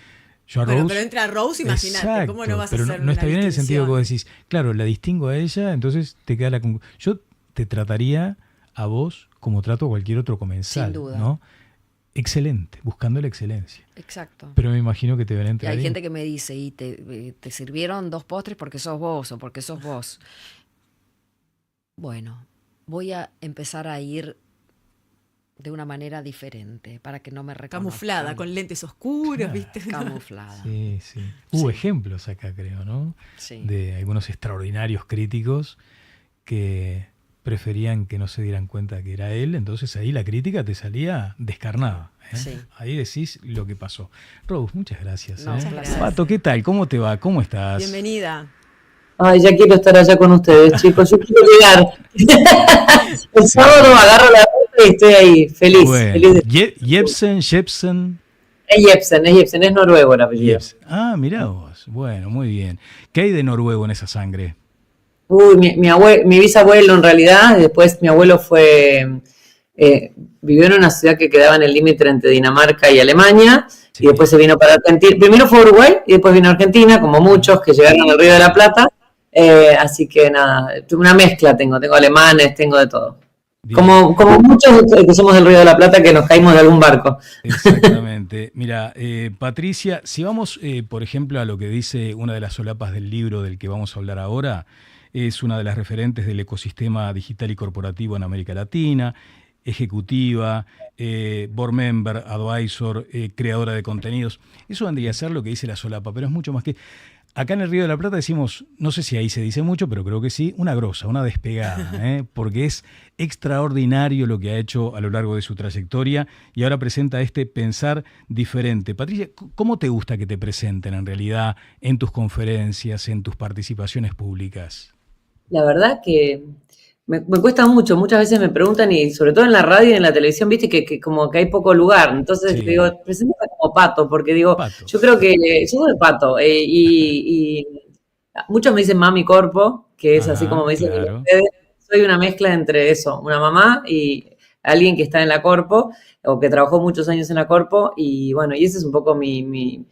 Yo a bueno, Rose, pero entra Rose, imagínate, exacto, ¿cómo no vas a pero hacer no está una bien en el sentido que distinción? vos decís, claro, la distingo a ella, entonces te queda yo te trataría a vos como trato a cualquier otro Sin comensal, duda. ¿no? Excelente, buscando la excelencia. Exacto. Pero me imagino que te ven Y entrar hay ahí. gente que me dice, y te sirvieron 2 postres porque sos vos o porque sos vos. Bueno, voy a empezar a ir de una manera diferente para que no me reconozcan. Camuflada, con lentes oscuros, Claro. ¿viste? Camuflada. Sí, sí. Hubo Sí. ejemplos acá, creo, ¿no? Sí. De algunos extraordinarios críticos que preferían que no se dieran cuenta que era él, entonces ahí la crítica te salía descarnada. ¿eh? Sí. Ahí decís lo que pasó. Rose, muchas gracias. No, ¿eh? un placer. Pato, ¿qué tal? ¿Cómo te va? ¿Cómo estás? Bienvenida. Ay, ya quiero estar allá con ustedes, chicos. Yo quiero llegar. El sábado agarro la ruta y estoy ahí, feliz. Bueno, Feliz de... Jepsen. Es Jepsen, es noruego el apellido. Ah, mirá vos. Bueno, muy bien. ¿Qué hay de noruego en esa sangre? Uy, mi bisabuelo en realidad, después mi abuelo vivió en una ciudad que quedaba en el límite entre Dinamarca y Alemania, Sí. y después se vino para Argentina. Primero fue a Uruguay y después vino a Argentina, como muchos que llegaron al Río de la Plata. Así que nada, una mezcla tengo alemanes, tengo de todo. Bien. Como muchos que somos del Río de la Plata que nos caímos de algún barco. Exactamente. Mira, Patricia, si vamos, por ejemplo, a lo que dice una de las solapas del libro del que vamos a hablar ahora, es una de las referentes del ecosistema digital y corporativo en América Latina, ejecutiva, board member, advisor, creadora de contenidos. Eso vendría a ser lo que dice la solapa, pero es mucho más que... Acá en el Río de la Plata decimos, no sé si ahí se dice mucho, pero creo que sí, una grosa, una despegada, porque es extraordinario lo que ha hecho a lo largo de su trayectoria y ahora presenta este pensar diferente. Patricia, ¿cómo te gusta que te presenten en realidad en tus conferencias, en tus participaciones públicas? La verdad que me cuesta mucho, muchas veces me preguntan, y sobre todo en la radio y en la televisión, viste que como que hay poco lugar. Entonces Sí. digo, preséntame como Pato, porque digo, Pato. yo creo que yo soy Pato, y muchos me dicen mami corpo, que es así como me dicen claro. ustedes. Soy una mezcla entre eso, una mamá y alguien que está en la corpo, o que trabajó muchos años en la corpo, y bueno, y ese es un poco mi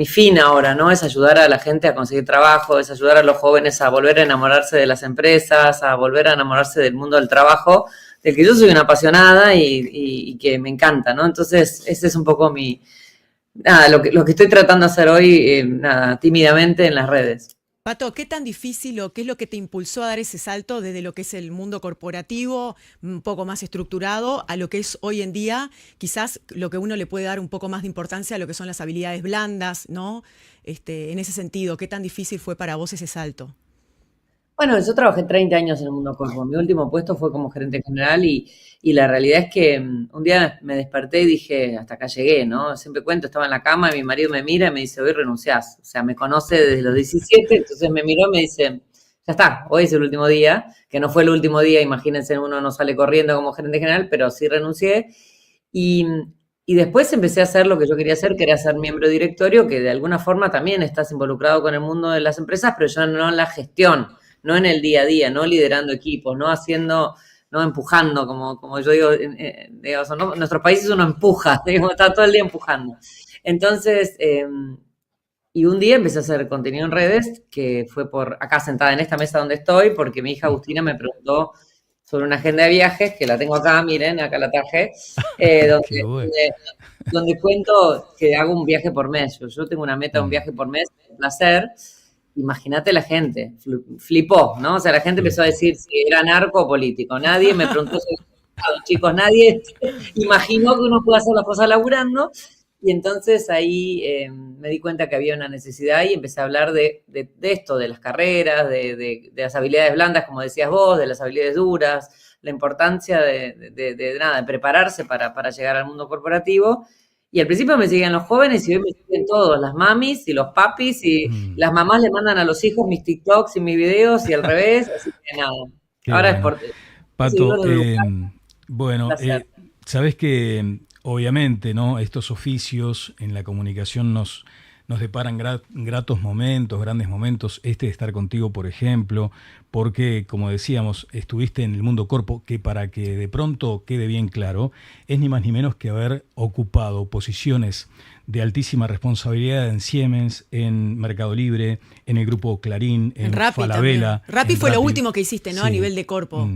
fin ahora, ¿no? Es ayudar a la gente a conseguir trabajo, es ayudar a los jóvenes a volver a enamorarse de las empresas, a volver a enamorarse del mundo del trabajo, del que yo soy una apasionada y que me encanta, ¿no? Entonces, ese es un poco lo que estoy tratando de hacer hoy, tímidamente en las redes. Pato, ¿qué tan difícil o qué es lo que te impulsó a dar ese salto desde lo que es el mundo corporativo, un poco más estructurado, a lo que es hoy en día, quizás lo que uno le puede dar un poco más de importancia a lo que son las habilidades blandas, ¿no? En ese sentido, ¿qué tan difícil fue para vos ese salto? Bueno, yo trabajé 30 años en el mundo corpo. Mi último puesto fue como gerente general y la realidad es que un día me desperté y dije, hasta acá llegué, ¿no? Siempre cuento, estaba en la cama y mi marido me mira y me dice, hoy renunciás. O sea, me conoce desde los 17, entonces me miró y me dice, ya está, hoy es el último día, que no fue el último día, imagínense, uno no sale corriendo como gerente general, pero sí renuncié. Y después empecé a hacer lo que yo quería hacer, que era ser miembro de directorio, que de alguna forma también estás involucrado con el mundo de las empresas, pero ya no en la gestión, no en el día a día, no liderando equipos, no haciendo, no empujando, como yo digo, digamos, ¿no? En nuestros países uno empuja, digamos, está todo el día empujando. Entonces, y un día empecé a hacer contenido en redes, que fue por acá sentada en esta mesa donde estoy, porque mi hija Agustina me preguntó sobre una agenda de viajes, que la tengo acá, miren, acá la traje, donde cuento que hago un viaje por mes. Yo tengo una meta de un viaje por mes, un placer. Imagínate la gente, flipó, ¿no? O sea, la gente empezó a decir si era narco o político. Nadie me preguntó chicos, nadie imaginó que uno puede hacer las cosas laburando. Y entonces ahí me di cuenta que había una necesidad y empecé a hablar de esto, de las carreras, de las habilidades blandas, como decías vos, de las habilidades duras, la importancia de prepararse para llegar al mundo corporativo. Y al principio me seguían los jóvenes y hoy me siguen todos, las mamis y los papis, y las mamás le mandan a los hijos mis TikToks y mis videos y al revés, así que nada. Qué ahora bueno. es por... Pato, bueno, sabes que obviamente, ¿no? Estos oficios en la comunicación nos deparan gratos momentos, grandes momentos, de estar contigo, por ejemplo, porque, como decíamos, estuviste en el mundo corpo, que para que de pronto quede bien claro, es ni más ni menos que haber ocupado posiciones de altísima responsabilidad en Siemens, en Mercado Libre, en el grupo Clarín, en Rappi Falabella. también. Rappi fue lo último que hiciste, ¿no? Sí. A nivel de corpo.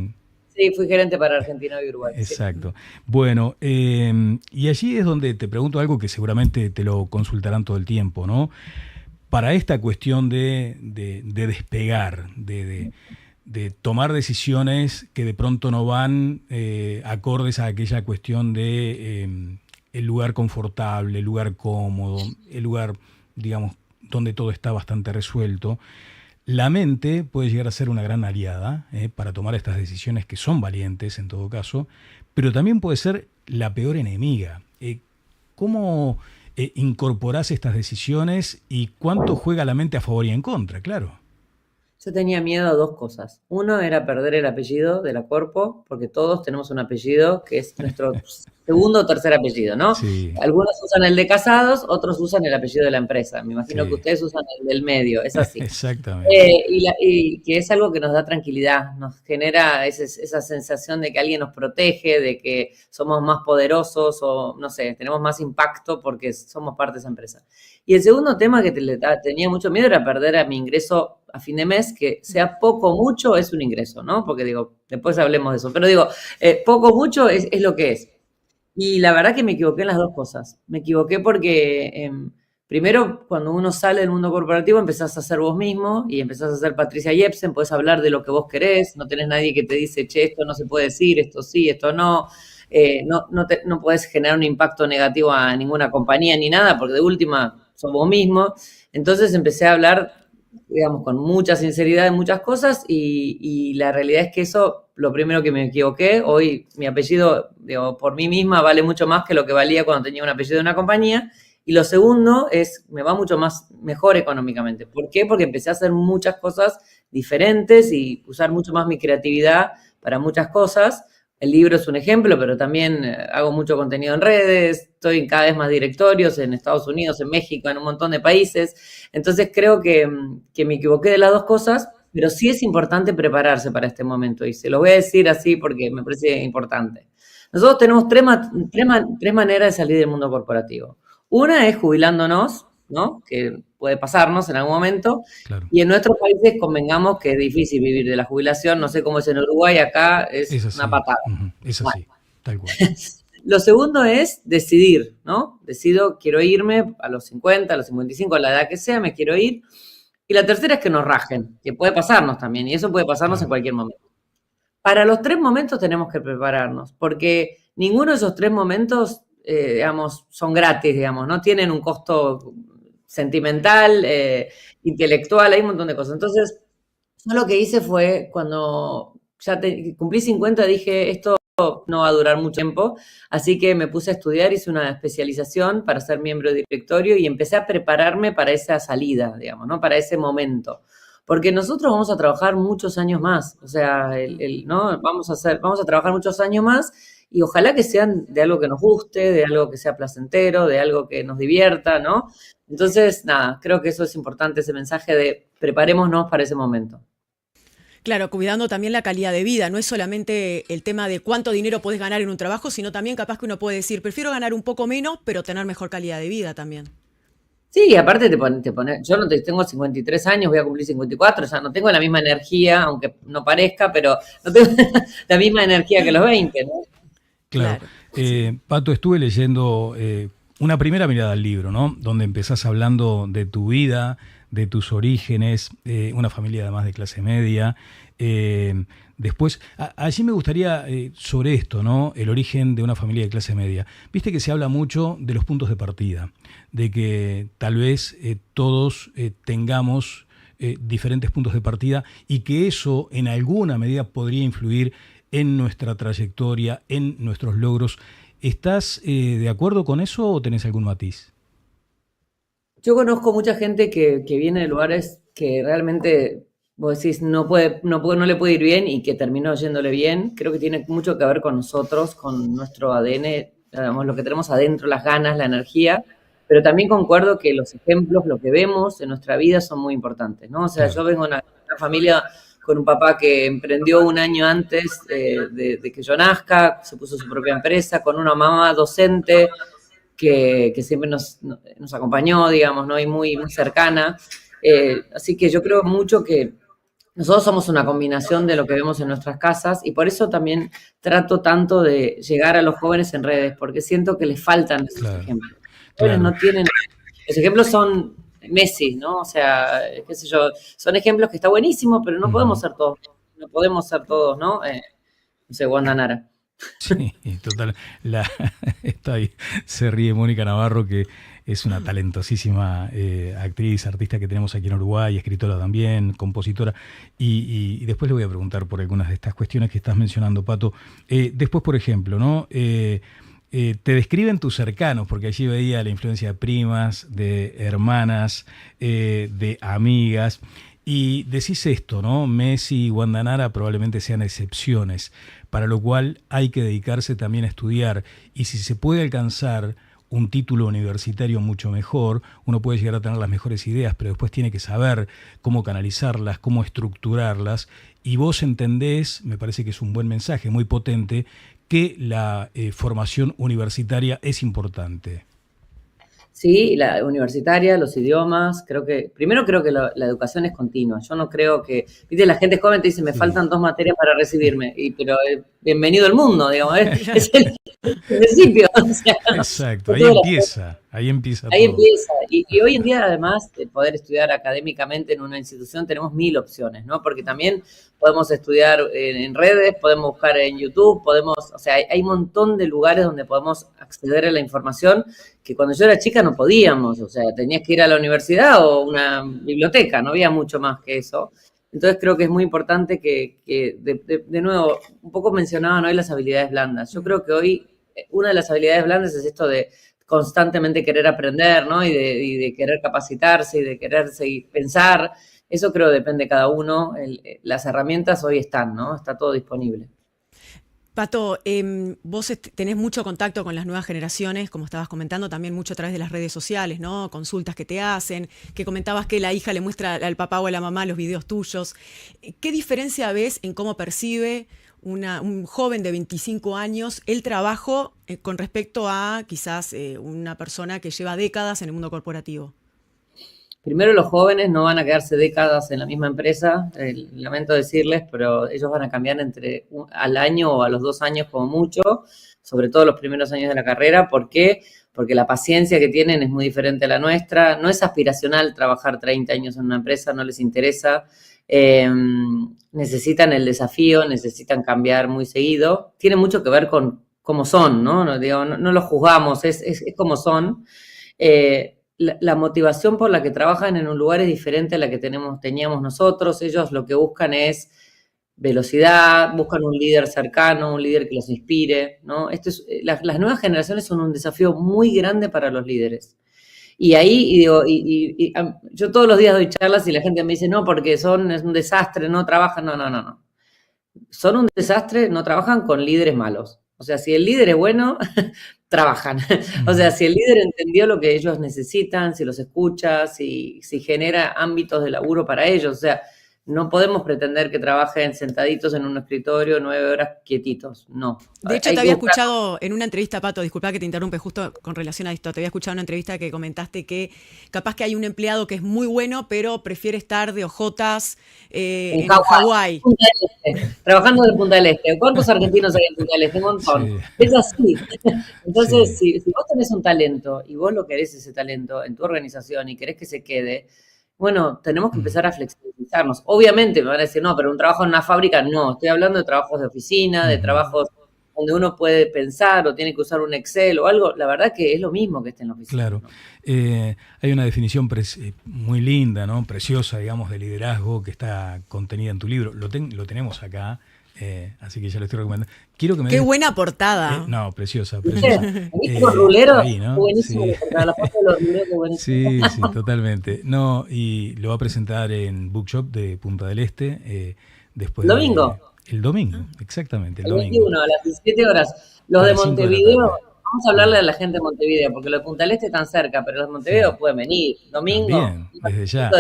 Sí, fui gerente para Argentina y Uruguay. Exacto. Sí. Bueno, y allí es donde te pregunto algo que seguramente te lo consultarán todo el tiempo, ¿no? Para esta cuestión de despegar, de tomar decisiones que de pronto no van acordes a aquella cuestión de el lugar confortable, el lugar cómodo, el lugar, digamos, donde todo está bastante resuelto. La mente puede llegar a ser una gran aliada para tomar estas decisiones que son valientes en todo caso, pero también puede ser la peor enemiga. ¿Cómo incorporás estas decisiones y cuánto juega la mente a favor y en contra? Claro. Yo tenía miedo a dos cosas. Uno era perder el apellido de la Corpo, porque todos tenemos un apellido que es nuestro segundo o tercer apellido, ¿no? Sí. Algunos usan el de casados, otros usan el apellido de la empresa. Me imagino Sí. que ustedes usan el del medio, es así. Exactamente. Y que es algo que nos da tranquilidad, nos genera esa sensación de que alguien nos protege, de que somos más poderosos o, no sé, tenemos más impacto porque somos parte de esa empresa. Y el segundo tema que tenía mucho miedo era perder a mi ingreso a fin de mes, que sea poco o mucho es un ingreso, ¿no? Porque digo, después hablemos de eso, pero digo, poco o mucho es lo que es. Y la verdad que me equivoqué en las dos cosas. Me equivoqué porque primero, cuando uno sale del mundo corporativo, empezás a ser vos mismo y empezás a ser Patricia Jepsen, podés hablar de lo que vos querés, no tenés nadie que te dice, che, esto no se puede decir, esto sí, esto no. No podés generar un impacto negativo a ninguna compañía ni nada, porque de última sos vos mismo. Entonces empecé a hablar, digamos, con mucha sinceridad de muchas cosas y la realidad es que eso, lo primero que me equivoqué, hoy mi apellido, digo, por mí misma vale mucho más que lo que valía cuando tenía un apellido de una compañía. Y lo segundo es, me va mucho mejor económicamente. ¿Por qué? Porque empecé a hacer muchas cosas diferentes y usar mucho más mi creatividad para muchas cosas. El libro es un ejemplo, pero también hago mucho contenido en redes, estoy en cada vez más directorios en Estados Unidos, en México, en un montón de países. Entonces creo que me equivoqué de las dos cosas, pero sí es importante prepararse para este momento. Y se lo voy a decir así porque me parece importante. Nosotros tenemos tres maneras de salir del mundo corporativo. Una es jubilándonos, ¿no? Que puede pasarnos en algún momento. Claro. Y en nuestros países convengamos que es difícil vivir de la jubilación. No sé cómo es en Uruguay, acá es una patada. Es así, tal cual. Lo segundo es decidir, ¿no? Decido, quiero irme a los 50, a los 55, a la edad que sea, me quiero ir. Y la tercera es que nos rajen, que puede pasarnos también, y eso puede pasarnos en cualquier momento. Para los tres momentos tenemos que prepararnos, porque ninguno de esos tres momentos, digamos, son gratis, digamos, no tienen un costo sentimental, intelectual, hay un montón de cosas. Entonces, yo lo que hice fue, cuando ya cumplí 50, dije, esto no va a durar mucho tiempo, así que me puse a estudiar, hice una especialización para ser miembro de directorio y empecé a prepararme para esa salida, digamos, ¿no? Para ese momento. Porque nosotros vamos a trabajar muchos años más, o sea, ¿no? Vamos a trabajar muchos años más y ojalá que sean de algo que nos guste, de algo que sea placentero, de algo que nos divierta, ¿no? Entonces, nada, creo que eso es importante, ese mensaje de preparémonos para ese momento. Claro, cuidando también la calidad de vida. No es solamente el tema de cuánto dinero puedes ganar en un trabajo, sino también capaz que uno puede decir, prefiero ganar un poco menos, pero tener mejor calidad de vida también. Sí, aparte te pone, yo no tengo 53 años, voy a cumplir 54, o sea, no tengo la misma energía, aunque no parezca, pero no tengo la misma energía que los 20, ¿no? Claro. Pato, estuve leyendo una primera mirada al libro, ¿no? Donde empezás hablando de tu vida, de tus orígenes, una familia además de clase media. Después, allí me gustaría sobre esto, ¿no? El origen de una familia de clase media. Viste que se habla mucho de los puntos de partida, de que tal vez todos tengamos diferentes puntos de partida y que eso en alguna medida podría influir en nuestra trayectoria, en nuestros logros. ¿Estás de acuerdo con eso o tenés algún matiz? Yo conozco mucha gente que viene de lugares que realmente vos decís no le puede ir bien y que terminó yéndole bien. Creo que tiene mucho que ver con nosotros, con nuestro ADN, digamos, lo que tenemos adentro, las ganas, la energía, pero también concuerdo que los ejemplos, lo que vemos en nuestra vida son muy importantes, ¿no? O sea, yo vengo de una familia con un papá que emprendió un año antes de que yo nazca, se puso su propia empresa, con una mamá docente, que siempre nos acompañó, digamos, ¿no? Y muy, muy cercana. Así que yo creo mucho que nosotros somos una combinación de lo que vemos en nuestras casas y por eso también trato tanto de llegar a los jóvenes en redes, porque siento que les faltan esos ejemplos. Los jóvenes no tienen... Los ejemplos son Messi, ¿no? O sea, qué sé yo, son ejemplos que está buenísimo, pero no podemos ser todos. No podemos ser todos, ¿no? No sé, Wanda Nara. Sí, total. Está ahí, se ríe Mónica Navarro, que es una talentosísima actriz, artista que tenemos aquí en Uruguay, escritora también, compositora. Y después le voy a preguntar por algunas de estas cuestiones que estás mencionando, Pato. Después, por ejemplo, ¿no? Te describen tus cercanos, porque allí veía la influencia de primas, de hermanas, de amigas. Y decís esto, ¿no? Messi y Wanda Nara probablemente sean excepciones, para lo cual hay que dedicarse también a estudiar. Y si se puede alcanzar un título universitario, mucho mejor. Uno puede llegar a tener las mejores ideas, pero después tiene que saber cómo canalizarlas, cómo estructurarlas. Y vos entendés, me parece que es un buen mensaje, muy potente, que la formación universitaria es importante. Sí, la universitaria, los idiomas, creo que la educación es continua. Yo no creo que, viste, la gente joven te dice, me faltan 2 materias para recibirme, pero bienvenido al mundo, digamos, es el principio. O sea, exacto, ahí empieza todo. Ahí empieza. Y hoy en día, además de poder estudiar académicamente en una institución, tenemos 1000 opciones, ¿no? Porque también podemos estudiar en redes, podemos buscar en YouTube, o sea, hay un montón de lugares donde podemos acceder a la información que cuando yo era chica no podíamos, o sea, tenías que ir a la universidad o una biblioteca, no había mucho más que eso. Entonces creo que es muy importante que de nuevo, un poco mencionaban hoy las habilidades blandas. Yo creo que hoy una de las habilidades blandas es esto de constantemente querer aprender, ¿no? Y de querer capacitarse y de querer seguir, pensar. Eso creo que depende de cada uno. Las herramientas hoy están, ¿no? Está todo disponible. Pato, vos tenés mucho contacto con las nuevas generaciones, como estabas comentando, también mucho a través de las redes sociales, ¿no? Consultas que te hacen, que comentabas que la hija le muestra al papá o a la mamá los videos tuyos. ¿Qué diferencia ves en cómo percibe un joven de 25 años el trabajo con respecto a quizás una persona que lleva décadas en el mundo corporativo? Primero, los jóvenes no van a quedarse décadas en la misma empresa, lamento decirles, pero ellos van a cambiar al año o a los 2 años como mucho, sobre todo los primeros años de la carrera. ¿Por qué? Porque la paciencia que tienen es muy diferente a la nuestra. No es aspiracional trabajar 30 años en una empresa, no les interesa. Necesitan el desafío, necesitan cambiar muy seguido. Tiene mucho que ver con cómo son, ¿no? No los juzgamos, es como son. La motivación por la que trabajan en un lugar es diferente a la que teníamos nosotros. Ellos lo que buscan es velocidad, buscan un líder cercano, un líder que los inspire, ¿no? Las nuevas generaciones son un desafío muy grande para los líderes. Y ahí, yo todos los días doy charlas y la gente me dice, no, porque es un desastre, no trabajan, no. Son un desastre, no trabajan con líderes malos. O sea, si el líder es bueno, trabajan. O sea, si el líder entendió lo que ellos necesitan, si los escucha, si genera ámbitos de laburo para ellos. O sea, no podemos pretender que trabajen sentaditos en un escritorio 9 horas quietitos. No. De hecho, te había escuchado en una entrevista, Pato, disculpa que te interrumpe justo con relación a esto, te había escuchado en una entrevista que comentaste que capaz que hay un empleado que es muy bueno, pero prefiere estar de ojotas en Hawái. Trabajando de Punta del Este. ¿Cuántos argentinos hay en Punta del Este? Un montón. Sí. Es así. Entonces, si vos tenés un talento y vos lo querés ese talento en tu organización y querés que se quede, bueno, tenemos que empezar a flexibilizarnos. Obviamente me van a decir, no, pero un trabajo en una fábrica, no. Estoy hablando de trabajos de oficina, de trabajos donde uno puede pensar o tiene que usar un Excel o algo. La verdad que es lo mismo que esté en la oficina. Claro. ¿No? Hay una definición muy linda, ¿no? Preciosa, digamos, de liderazgo que está contenida en tu libro. Lo tenemos acá. Así que ya lo estoy recomendando. Quiero que me ¡Qué buena portada! No, preciosa. Los ruleros, ahí, ¿no? Buenísimo. Sí. La foto de los ruleros, buenísimo. Sí, totalmente. No, y lo va a presentar en Bookshop de Punta del Este. Después ¿Domingo? El domingo, exactamente. El 21, a las 17 horas. Los de Montevideo, vamos a hablarle a la gente de Montevideo, porque los de Punta del Este están cerca, pero los de Montevideo pueden venir. Domingo. Bien, desde ya.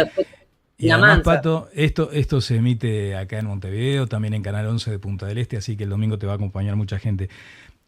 Y además, Pato, esto se emite acá en Montevideo, también en Canal 11 de Punta del Este, así que el domingo te va a acompañar mucha gente.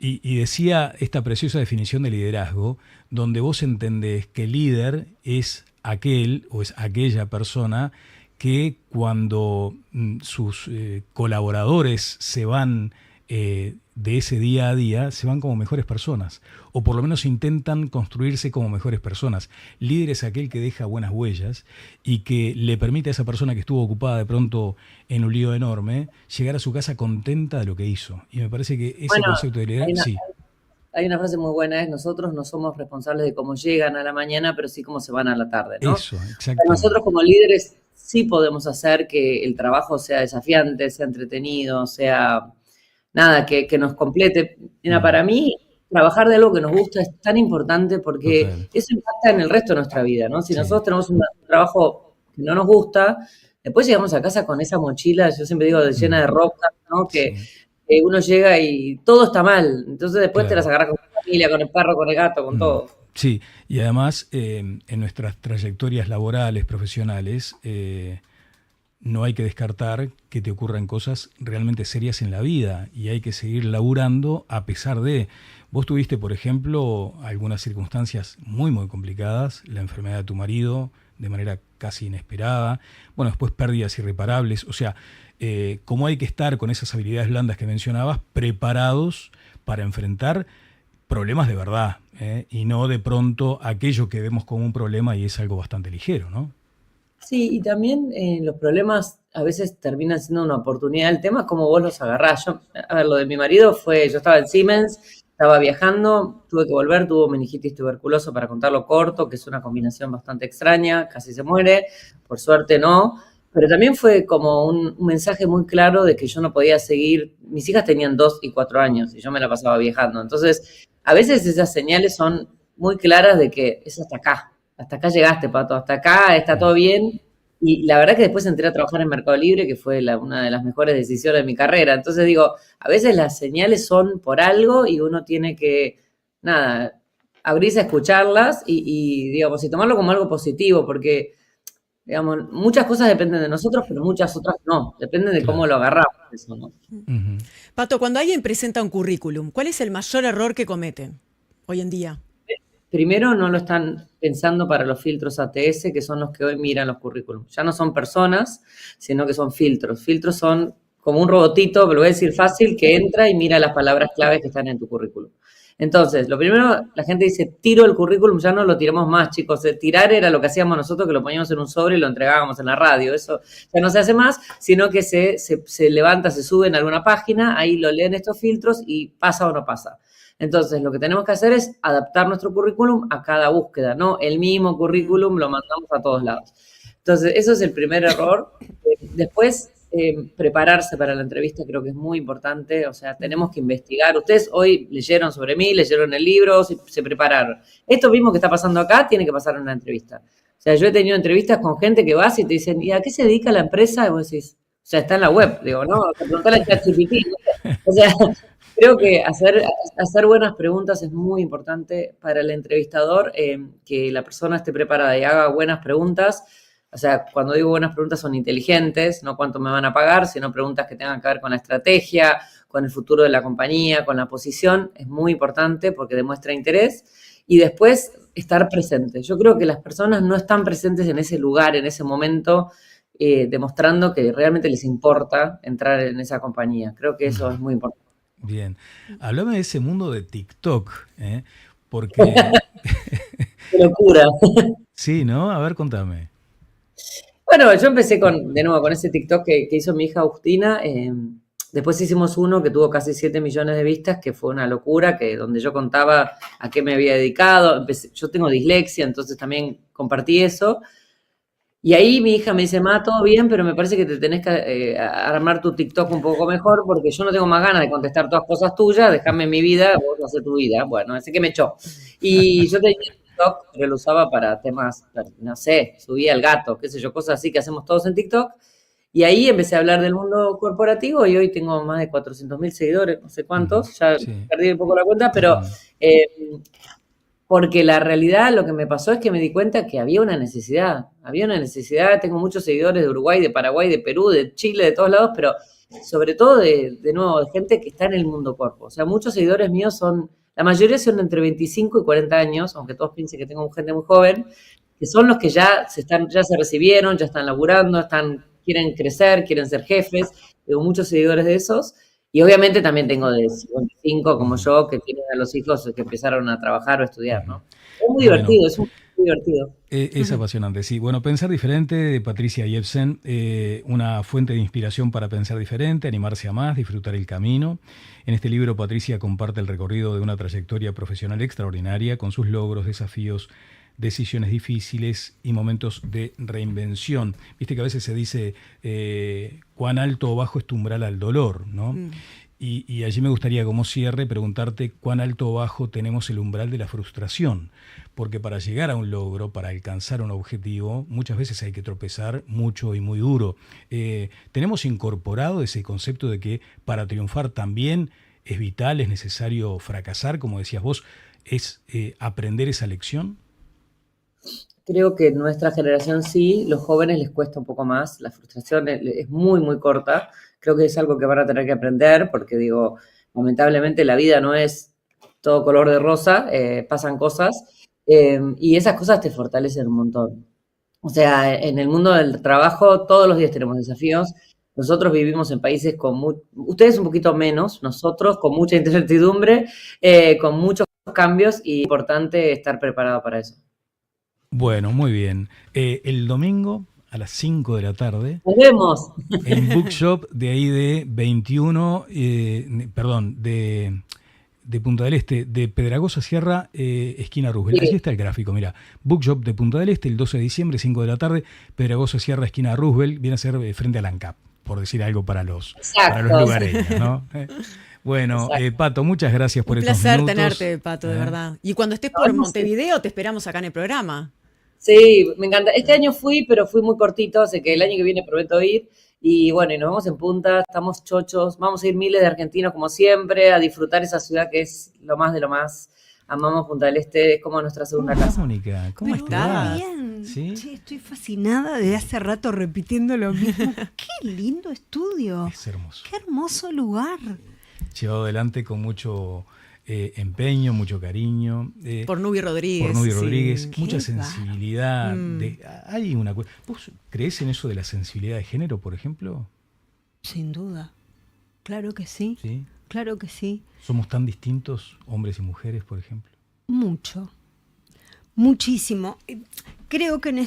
Y decía esta preciosa definición de liderazgo, donde vos entendés que líder es aquel o es aquella persona que cuando sus colaboradores se van de ese día a día, se van como mejores personas, o por lo menos intentan construirse como mejores personas. Líder es aquel que deja buenas huellas y que le permite a esa persona que estuvo ocupada de pronto en un lío enorme, llegar a su casa contenta de lo que hizo. Y me parece que ese concepto de liderazgo, sí. Hay una frase muy buena, es: nosotros no somos responsables de cómo llegan a la mañana, pero sí cómo se van a la tarde, ¿no? Eso, exactamente. Nosotros como líderes sí podemos hacer que el trabajo sea desafiante, sea entretenido, sea nada, que nos complete. Mira, para mí, trabajar de algo que nos gusta es tan importante porque Total. eso impacta en el resto de nuestra vida, ¿no? Si Sí. nosotros tenemos un trabajo que no nos gusta, después llegamos a casa con esa mochila, yo siempre digo, llena de ropa, ¿no? Que uno llega y todo está mal. Entonces después te las agarras con la familia, con el perro, con el gato, con todo. Sí, y además en nuestras trayectorias laborales, profesionales, no hay que descartar que te ocurran cosas realmente serias en la vida y hay que seguir laburando a pesar de... Vos tuviste, por ejemplo, algunas circunstancias muy, muy complicadas, la enfermedad de tu marido de manera casi inesperada, bueno, después pérdidas irreparables, o sea, cómo hay que estar con esas habilidades blandas que mencionabas, preparados para enfrentar problemas de verdad, y no de pronto aquello que vemos como un problema y es algo bastante ligero, ¿no? Sí, y también los problemas a veces terminan siendo una oportunidad. El tema es cómo vos los agarrás. Yo, a ver, lo de mi marido fue, yo estaba en Siemens, estaba viajando, tuve que volver, tuvo meningitis tuberculoso, para contarlo corto, que es una combinación bastante extraña, casi se muere, por suerte no. Pero también fue como un mensaje muy claro de que yo no podía seguir. Mis hijas tenían 2 y 4 años y yo me la pasaba viajando. Entonces, a veces esas señales son muy claras de que es hasta acá llegaste, Pato, hasta acá está todo bien. Y la verdad que después entré a trabajar en Mercado Libre, que fue una de las mejores decisiones de mi carrera. Entonces digo, a veces las señales son por algo y uno tiene que, nada, abrirse a escucharlas y digamos, y tomarlo como algo positivo, porque, digamos, muchas cosas dependen de nosotros, pero muchas otras no. Dependen de cómo lo agarramos, eso, ¿no? Uh-huh. Pato, cuando alguien presenta un currículum, ¿cuál es el mayor error que cometen hoy en día? Primero, no lo están pensando para los filtros ATS, que son los que hoy miran los currículums. Ya no son personas, sino que son filtros. Filtros son como un robotito, me lo voy a decir fácil, que entra y mira las palabras claves que están en tu currículum. Entonces, lo primero, la gente dice, tiro el currículum, ya no lo tiramos más, chicos. Tirar era lo que hacíamos nosotros, que lo poníamos en un sobre y lo entregábamos en la radio. Eso ya no se hace más, sino que se levanta, se sube en alguna página, ahí lo leen estos filtros y pasa o no pasa. Entonces, lo que tenemos que hacer es adaptar nuestro currículum a cada búsqueda, ¿no? El mismo currículum lo mandamos a todos lados. Entonces, eso es el primer error. Después, prepararse para la entrevista creo que es muy importante. O sea, tenemos que investigar. Ustedes hoy leyeron sobre mí, leyeron el libro, se prepararon. Esto mismo que está pasando acá tiene que pasar en una entrevista. O sea, yo he tenido entrevistas con gente que vas y te dicen, ¿y a qué se dedica la empresa? Y vos decís, o sea, está en la web. Digo, no, preguntale a ChatGPT. O sea... Creo que hacer buenas preguntas es muy importante para el entrevistador, que la persona esté preparada y haga buenas preguntas. O sea, cuando digo buenas preguntas son inteligentes, no cuánto me van a pagar, sino preguntas que tengan que ver con la estrategia, con el futuro de la compañía, con la posición. Es muy importante porque demuestra interés. Y después, estar presente. Yo creo que las personas no están presentes en ese lugar, en ese momento, demostrando que realmente les importa entrar en esa compañía. Creo que eso es muy importante. Bien. Háblame de ese mundo de TikTok, porque... ¡Qué locura! Sí, ¿no? A ver, contame. Bueno, yo empecé de nuevo con ese TikTok que hizo mi hija Agustina. Después hicimos uno que tuvo casi 7 millones de vistas, que fue una locura, donde yo contaba a qué me había dedicado. Yo tengo dislexia, entonces también compartí eso. Y ahí mi hija me dice, todo bien, pero me parece que te tenés que armar tu TikTok un poco mejor porque yo no tengo más ganas de contestar todas cosas tuyas, déjame mi vida, vos haces tu vida. Bueno, así que me echó. Y yo tenía TikTok, pero lo usaba para temas, no sé, subía al gato, qué sé yo, cosas así que hacemos todos en TikTok. Y ahí empecé a hablar del mundo corporativo y hoy tengo más de 400.000 seguidores, no sé cuántos, ya perdí un poco la cuenta, pero... porque la realidad, lo que me pasó es que me di cuenta que había una necesidad. Tengo muchos seguidores de Uruguay, de Paraguay, de Perú, de Chile, de todos lados, pero sobre todo de nuevo, de gente que está en el mundo corpo. O sea, muchos seguidores míos la mayoría son entre 25 y 40 años, aunque todos piensen que tengo gente muy joven, que son los que ya se recibieron, ya están laburando, quieren crecer, quieren ser jefes. Tengo muchos seguidores de esos. Y obviamente también tengo de 55 como yo, que tienen a los hijos que empezaron a trabajar o estudiar, ¿no? Es muy divertido, es muy divertido. Es apasionante, sí. Bueno, Pensar Diferente, de Patricia Jepsen, una fuente de inspiración para pensar diferente, animarse a más, disfrutar el camino. En este libro, Patricia comparte el recorrido de una trayectoria profesional extraordinaria, con sus logros, desafíos, decisiones difíciles y momentos de reinvención. Viste que a veces se dice cuán alto o bajo es tu umbral al dolor, ¿no? Y allí me gustaría, como cierre, preguntarte cuán alto o bajo tenemos el umbral de la frustración. Porque para llegar a un logro, para alcanzar un objetivo, muchas veces hay que tropezar mucho y muy duro. ¿Tenemos incorporado ese concepto de que para triunfar también es vital, es necesario fracasar, como decías vos, es aprender esa lección? Creo que nuestra generación sí, los jóvenes les cuesta un poco más, la frustración es muy, muy corta. Creo que es algo que van a tener que aprender porque, digo, lamentablemente la vida no es todo color de rosa, pasan cosas y esas cosas te fortalecen un montón. O sea, en el mundo del trabajo todos los días tenemos desafíos. Nosotros vivimos en países ustedes un poquito menos, nosotros con mucha incertidumbre, con muchos cambios y es importante estar preparado para eso. Bueno, muy bien. El domingo a las 5 de la tarde. ¡Nos vemos! En Bookshop de ahí de 21, de Punta del Este, de Pedragosa Sierra, esquina Roosevelt. Sí. Allí está el gráfico, mira. Bookshop de Punta del Este, el 12 de diciembre, 5 de la tarde, Pedragosa Sierra, esquina Roosevelt, viene a ser frente al ANCAP, por decir algo para los lugareños, ¿no? Bueno, Pato, muchas gracias por estos minutos. Un placer tenerte, Pato, de verdad. Y cuando estés por Montevideo, te esperamos acá en el programa. Sí, me encanta. Este año fui, pero fui muy cortito, así que el año que viene prometo ir. Y bueno, y nos vamos en punta, estamos chochos. Vamos a ir miles de argentinos, como siempre, a disfrutar esa ciudad que es lo más de lo más. Amamos Punta del Este, es como nuestra segunda casa. Mónica, ¿cómo estás? Bien. ¿Sí? Che, estoy fascinada de hace rato repitiendo lo mismo. Qué lindo estudio. Es hermoso. Qué hermoso lugar. Llevado adelante con mucho empeño, mucho cariño. Por Nubi Rodríguez. Por Nubi Rodríguez, Sí, mucha qué sensibilidad. ¿Vos creés en eso de la sensibilidad de género, por ejemplo? Sin duda. Claro que sí. ¿Sí? Claro que sí. ¿Somos tan distintos, hombres y mujeres, por ejemplo? Mucho. Muchísimo. Creo que en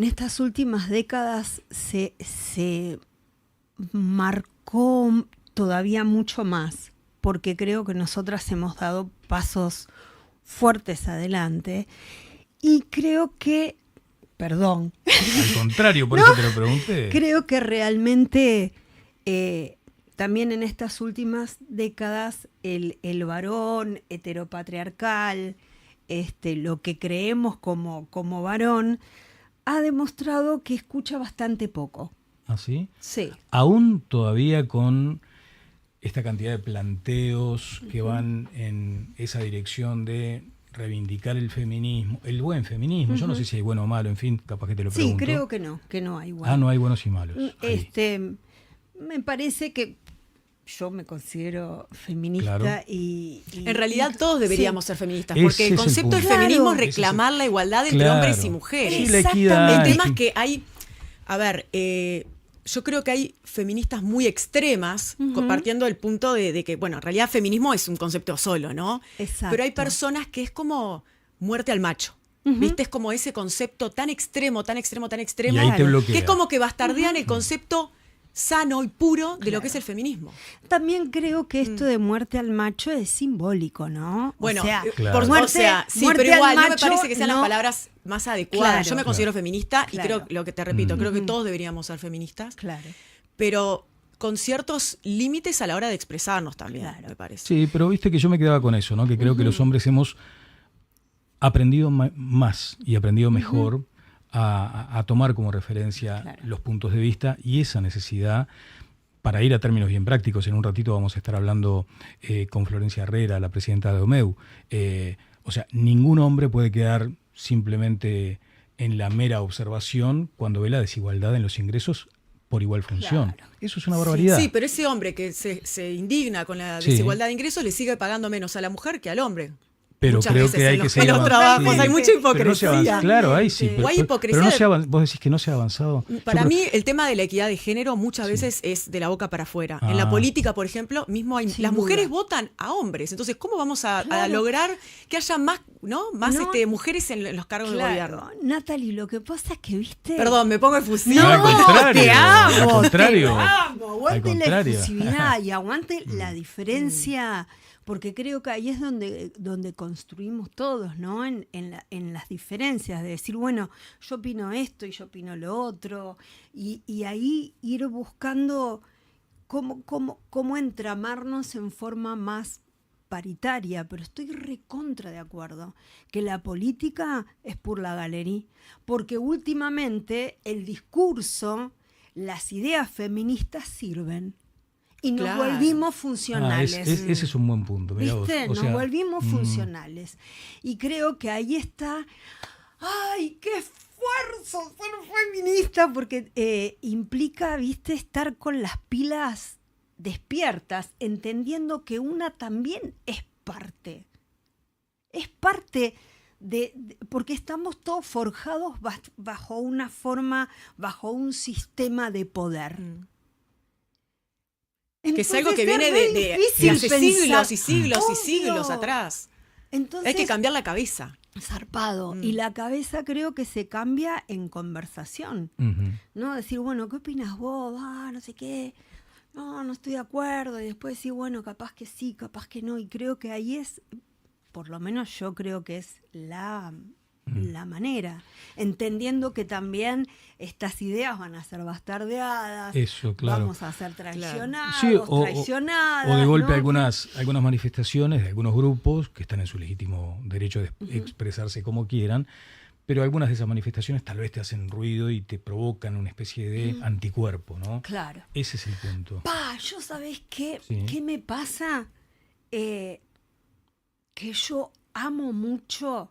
estas últimas décadas se marcó todavía mucho más, porque creo que nosotras hemos dado pasos fuertes adelante y creo que, perdón. Al contrario, por eso te lo pregunté. Creo que realmente también en estas últimas décadas el varón heteropatriarcal, lo que creemos como varón, ha demostrado que escucha bastante poco. ¿Ah, sí? Sí. Aún todavía con esta cantidad de planteos que van en esa dirección de reivindicar el feminismo, el buen feminismo. Yo no sé si hay bueno o malo, en fin, capaz que te lo pregunto. Sí, creo que no hay bueno. No hay buenos y malos. Me parece que yo me considero feminista. Claro. y en realidad todos deberíamos ser feministas, Ese porque el es el concepto del punto. feminismo es Claro. reclamar la igualdad entre hombres y mujeres. Sí, la equidad. El tema es que hay, yo creo que hay feministas muy extremas, partiendo del punto de que, bueno, en realidad feminismo es un concepto solo, ¿no? Exacto. Pero hay personas que es como muerte al macho. ¿Viste? Es como ese concepto tan extremo, tan extremo, tan extremo, Y ahí te bloquea. que es como que bastardean el concepto sano y puro de lo que es el feminismo. También creo que esto de muerte al macho es simbólico, ¿no? Bueno, o sea, Claro. sí, muerte pero igual al no me macho, parece que sean no. las palabras más adecuadas. Claro. Yo me considero feminista y Claro. creo, lo que te repito, creo que todos deberíamos ser feministas, Claro. pero con ciertos límites a la hora de expresarnos también, Claro. me parece. Sí, pero viste que yo me quedaba con eso, ¿no? Que creo que los hombres hemos aprendido más y aprendido mejor a tomar como referencia Claro. los puntos de vista y esa necesidad. Para ir a términos bien prácticos, en un ratito vamos a estar hablando con Florencia Herrera, la presidenta de OMEU. O sea, ningún hombre puede quedar simplemente en la mera observación cuando ve la desigualdad en los ingresos por igual función. Claro. Eso es una barbaridad. Sí, pero ese hombre que se indigna con la Sí. desigualdad de ingresos le sigue pagando menos a la mujer que al hombre. Pero Muchas creo veces que hay en que los, seguir en los avanzando. trabajos hay mucha Pero no se hipocresía. avanza. Claro, ahí sí. O hay hipocresía pero no de- se vos decís que no se ha avanzado. Para Yo creo- mí, el tema de la equidad de género muchas veces es de la boca para afuera. En la Ah. política, por ejemplo, mismo hay, Sin las duda. mujeres votan a hombres. Entonces, ¿cómo vamos a Claro. lograr que haya más, más No. mujeres en los cargos de Claro, gobierno? Natalie, lo que pasa es que, viste... Perdón, me pongo efusiva. No, al contrario, te amo, al contrario. te amo. Aguante Al la contrario. efusividad y aguante la diferencia, porque creo que ahí es donde construimos todos, ¿no? En las diferencias, de decir, bueno, yo opino esto y yo opino lo otro, y ahí ir buscando cómo entramarnos en forma más paritaria, pero estoy recontra de acuerdo que la política es por la galería, porque últimamente el discurso, las ideas feministas sirven y nos Claro. volvimos funcionales. Ese es un buen punto. Mirá vos. ¿Viste? O sea, Nos volvimos funcionales. Y creo que ahí está. ¡Ay, qué esfuerzo ser feminista! Porque implica, ¿viste?, estar con las pilas despiertas, entendiendo que una también es parte. Es parte porque estamos todos forjados bajo una forma, bajo un sistema de poder. Que es algo que Entonces, viene es re de difícil hace pensar. siglos y siglos y Obvio. siglos atrás. Entonces, Hay que cambiar la cabeza. zarpado. Y la cabeza creo que se cambia en conversación. Ujú. ¿No? Decir, bueno, ¿qué opinas vos? No sé qué. No estoy de acuerdo. Y después decir, bueno, capaz que sí, capaz que no. Y creo que ahí es, por lo menos yo creo que es la manera. Entendiendo que también estas ideas van a ser bastardeadas. Eso, claro. Vamos a ser traicionados, Sí, traicionadas. o de golpe ¿no? algunas manifestaciones de algunos grupos que están en su legítimo derecho de expresarse como quieran, pero algunas de esas manifestaciones tal vez te hacen ruido y te provocan una especie de anticuerpo, ¿no? Claro. Ese es el punto. Yo, ¿sabés qué? Sí. ¿Qué me pasa? Que yo amo mucho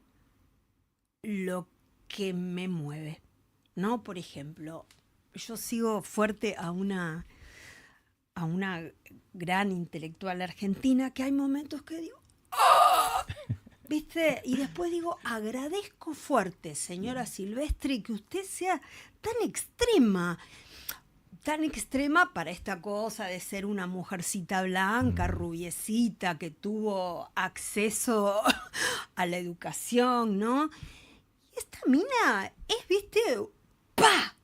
lo que me mueve, ¿no? Por ejemplo, yo sigo fuerte a una gran intelectual argentina que hay momentos que digo, ¡ah! ¿Viste? Y después digo, agradezco fuerte, señora Silvestri, que usted sea tan extrema para esta cosa de ser una mujercita blanca, rubiecita, que tuvo acceso a la educación, ¿no? Y esta mina es, ¿viste? ¡Pah!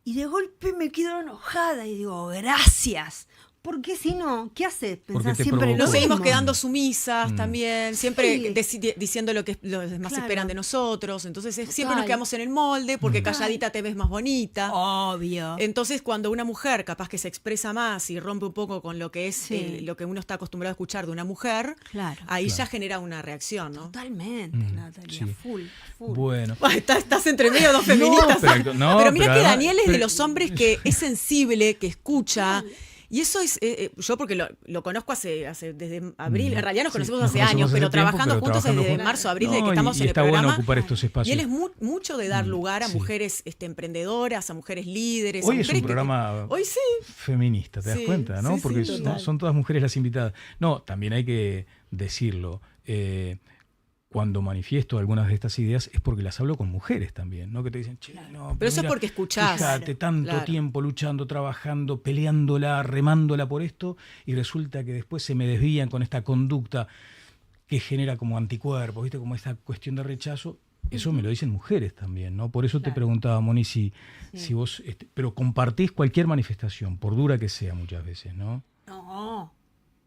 Y de golpe me quedo enojada y digo, gracias. Porque si no, ¿qué haces? Pensás te siempre provocó. lo Nos seguimos mismo. quedando sumisas también, siempre Sí. diciendo lo que los demás Claro. esperan de nosotros. Entonces siempre nos Total. quedamos en el molde porque calladita te ves más bonita. Obvio. Entonces, cuando una mujer capaz que se expresa más y rompe un poco con lo que es Sí. lo que uno está acostumbrado a escuchar de una mujer, Claro. ahí ya genera una reacción, ¿no? Totalmente, Natalia, sí. full. Bueno. Estás entre medio de dos feministas. pero mira pero mira que además- Daniel es de pero- los hombres que es sensible, que escucha. Y eso es, yo porque lo conozco desde abril, en realidad nos conocemos nos hace conocemos años, hace pero tiempo, trabajando pero juntos trabajando desde juntos. marzo, abril, de No, que estamos y en el está bueno programa. ocupar estos Y espacios. él es mucho de dar lugar a sí. mujeres emprendedoras, a mujeres líderes. a Hoy es mujeres un programa Hoy sí. feminista, ¿te das Sí, cuenta? ¿no? sí, sí, Porque total. son todas mujeres las invitadas. No, también hay que decirlo. Cuando manifiesto algunas de estas ideas es porque las hablo con mujeres también, ¿no? Que te dicen, che, no, Pero eso es mira, porque escuchás. fíjate, tanto Claro. tiempo luchando, trabajando, peleándola, remándola por esto, y resulta que después se me desvían con esta conducta que genera como anticuerpos, ¿viste? Como esta cuestión de rechazo. Eso me lo dicen mujeres también, ¿no? Por eso te preguntaba, Moni, si vos, pero compartís cualquier manifestación, por dura que sea muchas veces, ¿no?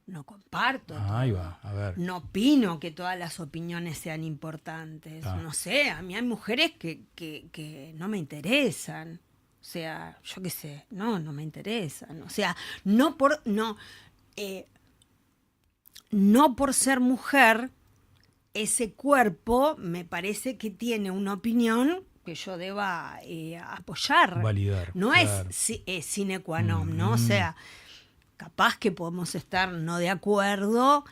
No comparto. Ahí va, a ver. No opino que todas las opiniones sean importantes. Ah. No sé, a mí hay mujeres que no me interesan. O sea, yo qué sé, no me interesan. O sea, no por ser mujer, ese cuerpo me parece que tiene una opinión que yo deba apoyar. Validar, No claro. es sine qua non, ¿no? O sea, capaz que podemos estar no de acuerdo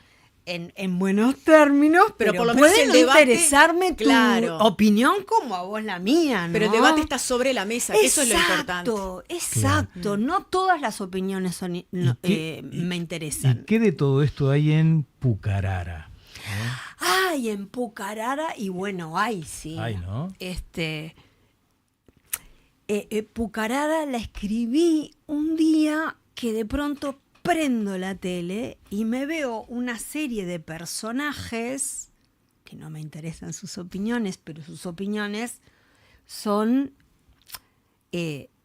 en buenos términos, pero por lo menos puede el no debate, interesarme tu claro. opinión como a vos la mía, ¿no? Pero el debate está sobre la mesa, que eso es lo importante. Exacto. No todas las opiniones son, me interesan. ¿Y qué de todo esto hay en Pucarara? Ay, en Pucarara, y bueno, sí. Ay, ¿no? Pucarara la escribí un día que de pronto prendo la tele y me veo una serie de personajes que no me interesan sus opiniones, pero sus opiniones son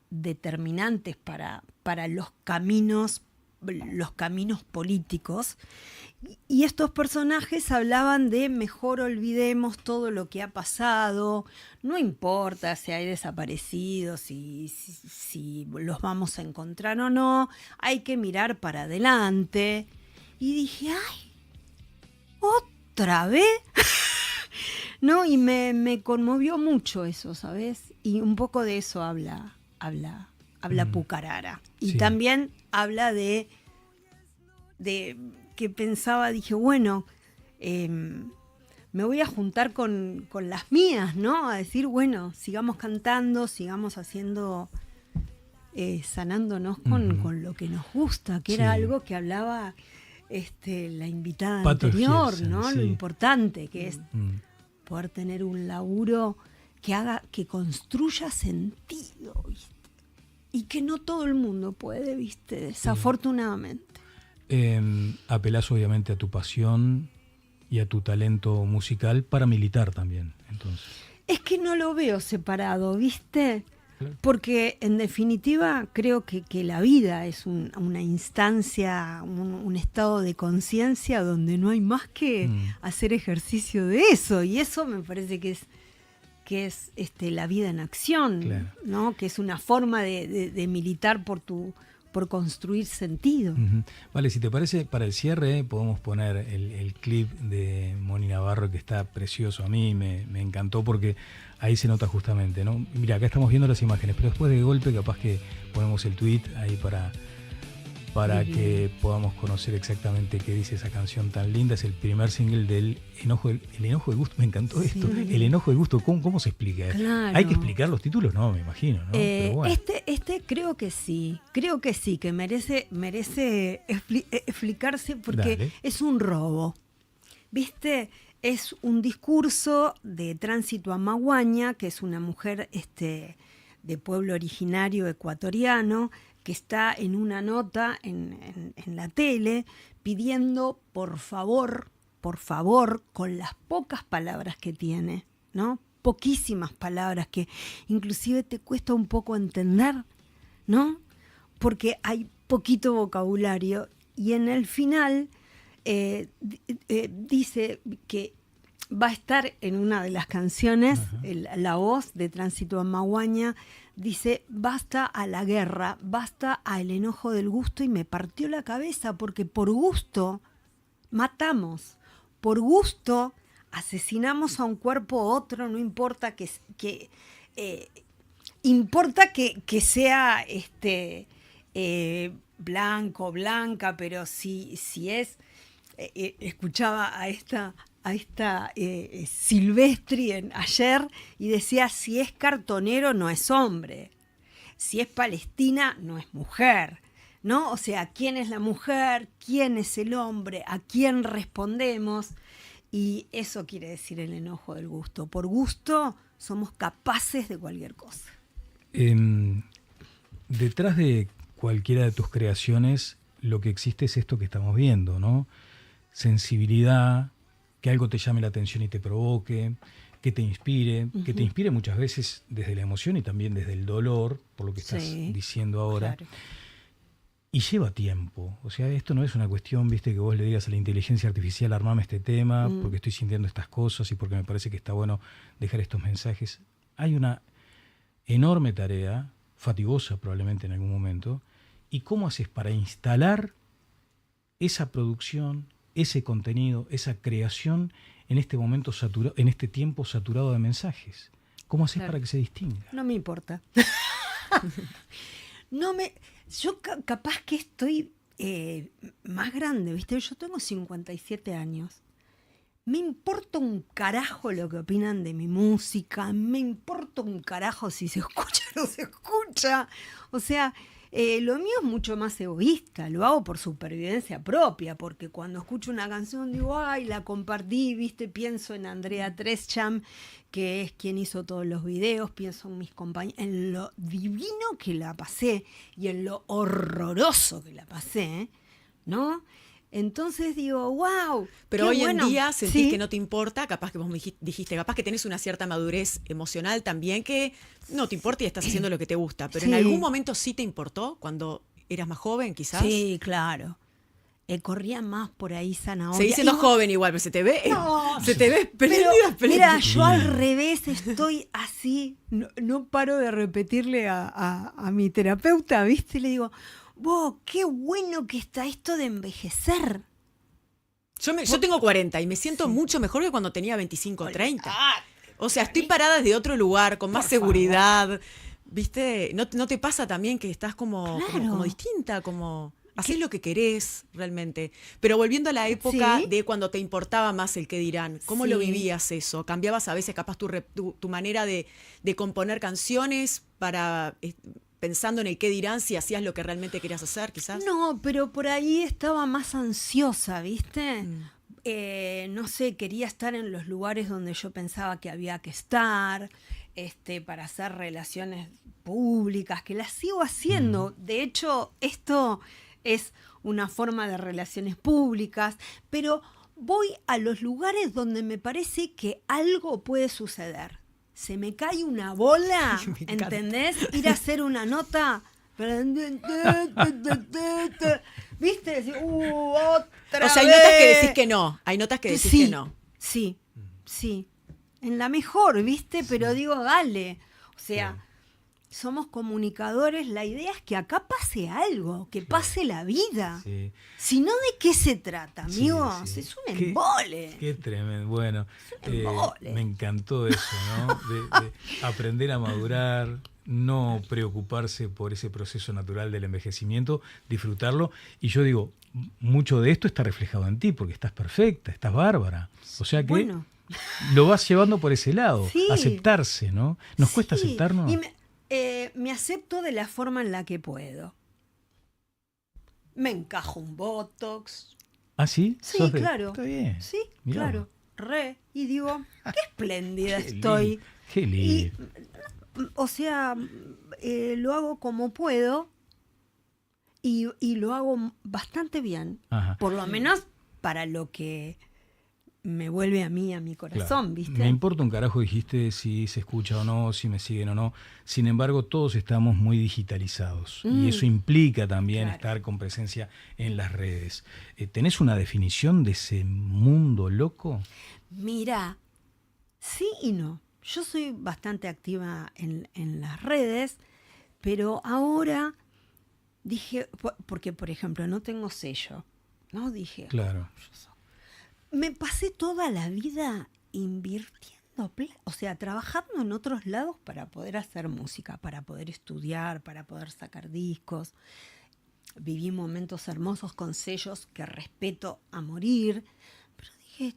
determinantes para los caminos políticos. Y estos personajes hablaban de mejor olvidemos todo lo que ha pasado, no importa si hay desaparecidos, si los vamos a encontrar o no, hay que mirar para adelante. Y dije, ¡ay! ¿Otra vez? ¿No? Y me conmovió mucho eso, ¿sabes? Y un poco de eso habla Pucarara. Y sí. también habla de que pensaba, dije, bueno, me voy a juntar con las mías, ¿no? A decir, bueno, sigamos cantando, sigamos haciendo, sanándonos con lo que nos gusta, que era algo que hablaba la invitada Pato anterior, Giersen, ¿no? sí. Lo importante que es poder tener un laburo que construya sentido, ¿viste? Y que no todo el mundo puede, ¿viste? Desafortunadamente. Apelás obviamente a tu pasión y a tu talento musical para militar también, entonces. Es que no lo veo separado, ¿viste? Claro. Porque en definitiva creo que la vida es una instancia, un estado de conciencia donde no hay más que hacer ejercicio de eso. Y eso me parece que es la vida en acción, claro. ¿no? Que es una forma de militar por construir sentido. Uh-huh. Vale, si te parece, para el cierre podemos poner el clip de Moni Navarro, que está precioso. A mí me encantó porque ahí se nota justamente, ¿no? Mira, acá estamos viendo las imágenes, pero después de golpe capaz que ponemos el tweet ahí para que podamos conocer exactamente qué dice esa canción tan linda. Es el primer single del El enojo del gusto. Me encantó esto. El enojo del gusto. ¿Cómo se explica? Claro. ¿Hay que explicar los títulos? No, me imagino, ¿no? Pero bueno. Creo que sí, que merece explicarse porque Dale. es un robo, ¿viste? Es un discurso de Tránsito Amaguaña, que es una mujer de pueblo originario ecuatoriano, que está en una nota en la tele pidiendo por favor, con las pocas palabras que tiene, ¿no? Poquísimas palabras que inclusive te cuesta un poco entender, ¿no? Porque hay poquito vocabulario y en el final dice que va a estar en una de las canciones, la voz de Tránsito Amaguaña, dice, basta a la guerra, basta al enojo del gusto, y me partió la cabeza porque por gusto matamos, por gusto asesinamos a un cuerpo u otro, no importa importa que sea blanco, blanca, pero si es, escuchaba a esta Silvestri ayer y decía, si es cartonero no es hombre, si es Palestina no es mujer, ¿no? O sea, ¿quién es la mujer? ¿Quién es el hombre? ¿A quién respondemos? Y eso quiere decir el enojo del gusto. Por gusto somos capaces de cualquier cosa. Detrás de cualquiera de tus creaciones lo que existe es esto que estamos viendo, ¿no? Sensibilidad, que algo te llame la atención y te provoque, que te inspire, que te inspire muchas veces desde la emoción y también desde el dolor, por lo que estás diciendo ahora. Claro. Y lleva tiempo. O sea, esto no es una cuestión, viste, que vos le digas a la inteligencia artificial, armame este tema, porque estoy sintiendo estas cosas y porque me parece que está bueno dejar estos mensajes. Hay una enorme tarea, fatigosa probablemente en algún momento, y cómo haces para instalar esa producción, ese contenido, esa creación en este momento saturado, en este tiempo saturado de mensajes. ¿Cómo haces para que se distinga? No me importa. Yo capaz que estoy más grande, ¿viste? Yo tengo 57 años. Me importa un carajo lo que opinan de mi música, me importa un carajo si se escucha o no se escucha. O sea, lo mío es mucho más egoísta, lo hago por supervivencia propia, porque cuando escucho una canción digo, ay, la compartí, ¿viste? Pienso en Andrea Trescham, que es quien hizo todos los videos, pienso en mis compañeros, en lo divino que la pasé y en lo horroroso que la pasé, ¿no? Entonces digo, wow. Pero hoy en día sentís ¿sí? que no te importa, capaz que vos me dijiste, capaz que tenés una cierta madurez emocional también, que no te importa y estás haciendo lo que te gusta. Pero sí. en algún momento sí te importó, cuando eras más joven, quizás. Sí, claro. Corría más por ahí zanahoria. Seguís siendo joven igual, pero se te ve. No, se te ve espléndida, pero, espléndida. mira, yo al revés estoy así, no paro de repetirle a mi terapeuta, ¿viste? Le digo, vos, qué bueno que está esto de envejecer. Yo tengo 40 y me siento mucho mejor que cuando tenía 25 o 30. O sea, estoy parada desde otro lugar, con más seguridad. ¿Viste? ¿No te pasa también que estás como distinta, como haces lo que querés realmente? Pero volviendo a la época ¿sí? de cuando te importaba más el qué dirán, ¿cómo sí. lo vivías eso? ¿Cambiabas a veces capaz tu manera de componer canciones para pensando en el qué dirán, si hacías lo que realmente querías hacer, quizás? No, pero por ahí estaba más ansiosa, ¿viste? No sé, quería estar en los lugares donde yo pensaba que había que estar, para hacer relaciones públicas, que las sigo haciendo. De hecho, esto es una forma de relaciones públicas, pero voy a los lugares donde me parece que algo puede suceder. Se me cae una bola, ¿entendés? Ir a hacer una nota. ¿Viste? Decir, otra O sea, hay vez. notas que decís que no. Hay notas que decís que no. Sí. En la mejor, ¿viste? Pero digo, dale. O sea, somos comunicadores. La idea es que acá pase algo, que pase la vida. Sí. Si no, ¿de qué se trata, amigos? Sí. Es un embole. Qué tremendo. Bueno, embole. me encantó eso, ¿no? De aprender a madurar, no preocuparse por ese proceso natural del envejecimiento, disfrutarlo. Y yo digo, mucho de esto está reflejado en ti, porque estás perfecta, estás bárbara. O sea que lo vas llevando por ese lado, Sí. aceptarse, ¿no? ¿Nos cuesta aceptarnos? Y me acepto de la forma en la que puedo. Me encajo un botox. ¿Ah, sí? Sí, ¿Sos claro. Está bien. Sí, Mirá. claro. Y digo, qué espléndida Qué estoy. lindo, qué lindo. O sea, lo hago como puedo y lo hago bastante bien. Ajá. Por lo menos para lo que me vuelve a mí, a mi corazón, Claro. ¿viste? Me importa un carajo, dijiste, si se escucha o no, si me siguen o no. Sin embargo, todos estamos muy digitalizados y eso implica también estar con presencia en las redes. ¿Tenés una definición de ese mundo loco? Mira, sí y no. Yo soy bastante activa en las redes, pero ahora dije, porque por ejemplo no tengo sello, ¿no? Dije, Claro. me pasé toda la vida invirtiendo plata, o sea, trabajando en otros lados para poder hacer música, para poder estudiar, para poder sacar discos. Viví momentos hermosos con sellos que respeto a morir, pero dije,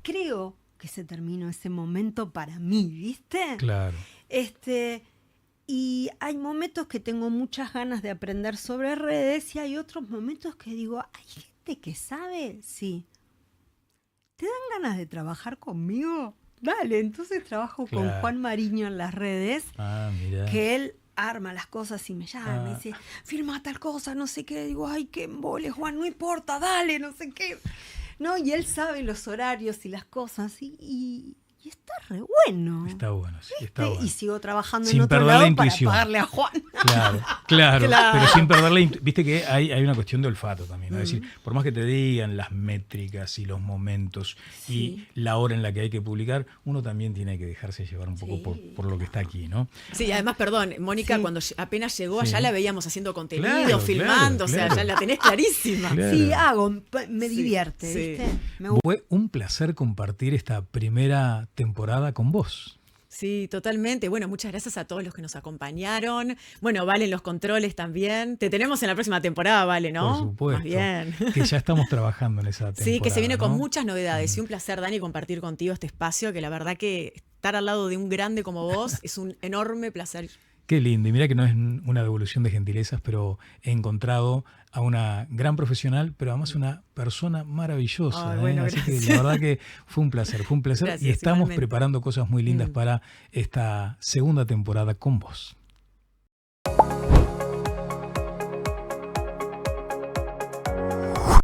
creo que se terminó ese momento para mí, ¿viste? Claro. Y hay momentos que tengo muchas ganas de aprender sobre redes y hay otros momentos que digo, hay gente que sabe, sí. ¿Te dan ganas de trabajar conmigo? Dale, entonces trabajo con Juan Mariño en las redes, Mira. que él arma las cosas y me llama, me dice, firma tal cosa, no sé qué. Digo, ay, qué embole, Juan, no importa, dale, no sé qué. ¿No? Y él sabe los horarios y las cosas y está re bueno. Está bueno, sí, ¿Viste? está bueno. Y sigo trabajando Sin en otro perder la lado intuición. para pagarle a Juan. Claro, pero sin perder la intuición. Viste que hay una cuestión de olfato también, ¿no? Es decir, por más que te digan las métricas y los momentos y la hora en la que hay que publicar, uno también tiene que dejarse llevar un poco por lo que está aquí, ¿no? Sí, además, perdón, Mónica, cuando apenas llegó, allá la veíamos haciendo contenido, claro. filmando, o sea, ya la tenés clarísima. Claro. Sí, me divierte, ¿viste? Fue un placer compartir esta primera temporada con vos. Sí, totalmente. Bueno, muchas gracias a todos los que nos acompañaron. Bueno, Vale en los controles también. Te tenemos en la próxima temporada, Vale, ¿no? Por supuesto. Más bien. Que ya estamos trabajando en esa temporada. Sí, que se viene con ¿no? muchas novedades. Y un placer, Dani, compartir contigo este espacio, que la verdad que estar al lado de un grande como vos es un enorme placer. Qué lindo. Y mira que no es una devolución de gentilezas, pero he encontrado a una gran profesional, pero además una persona maravillosa. Ay, bueno, Así que gracias. la verdad que fue un placer, fue un placer. Gracias, Y estamos igualmente. preparando cosas muy lindas para esta segunda temporada con vos.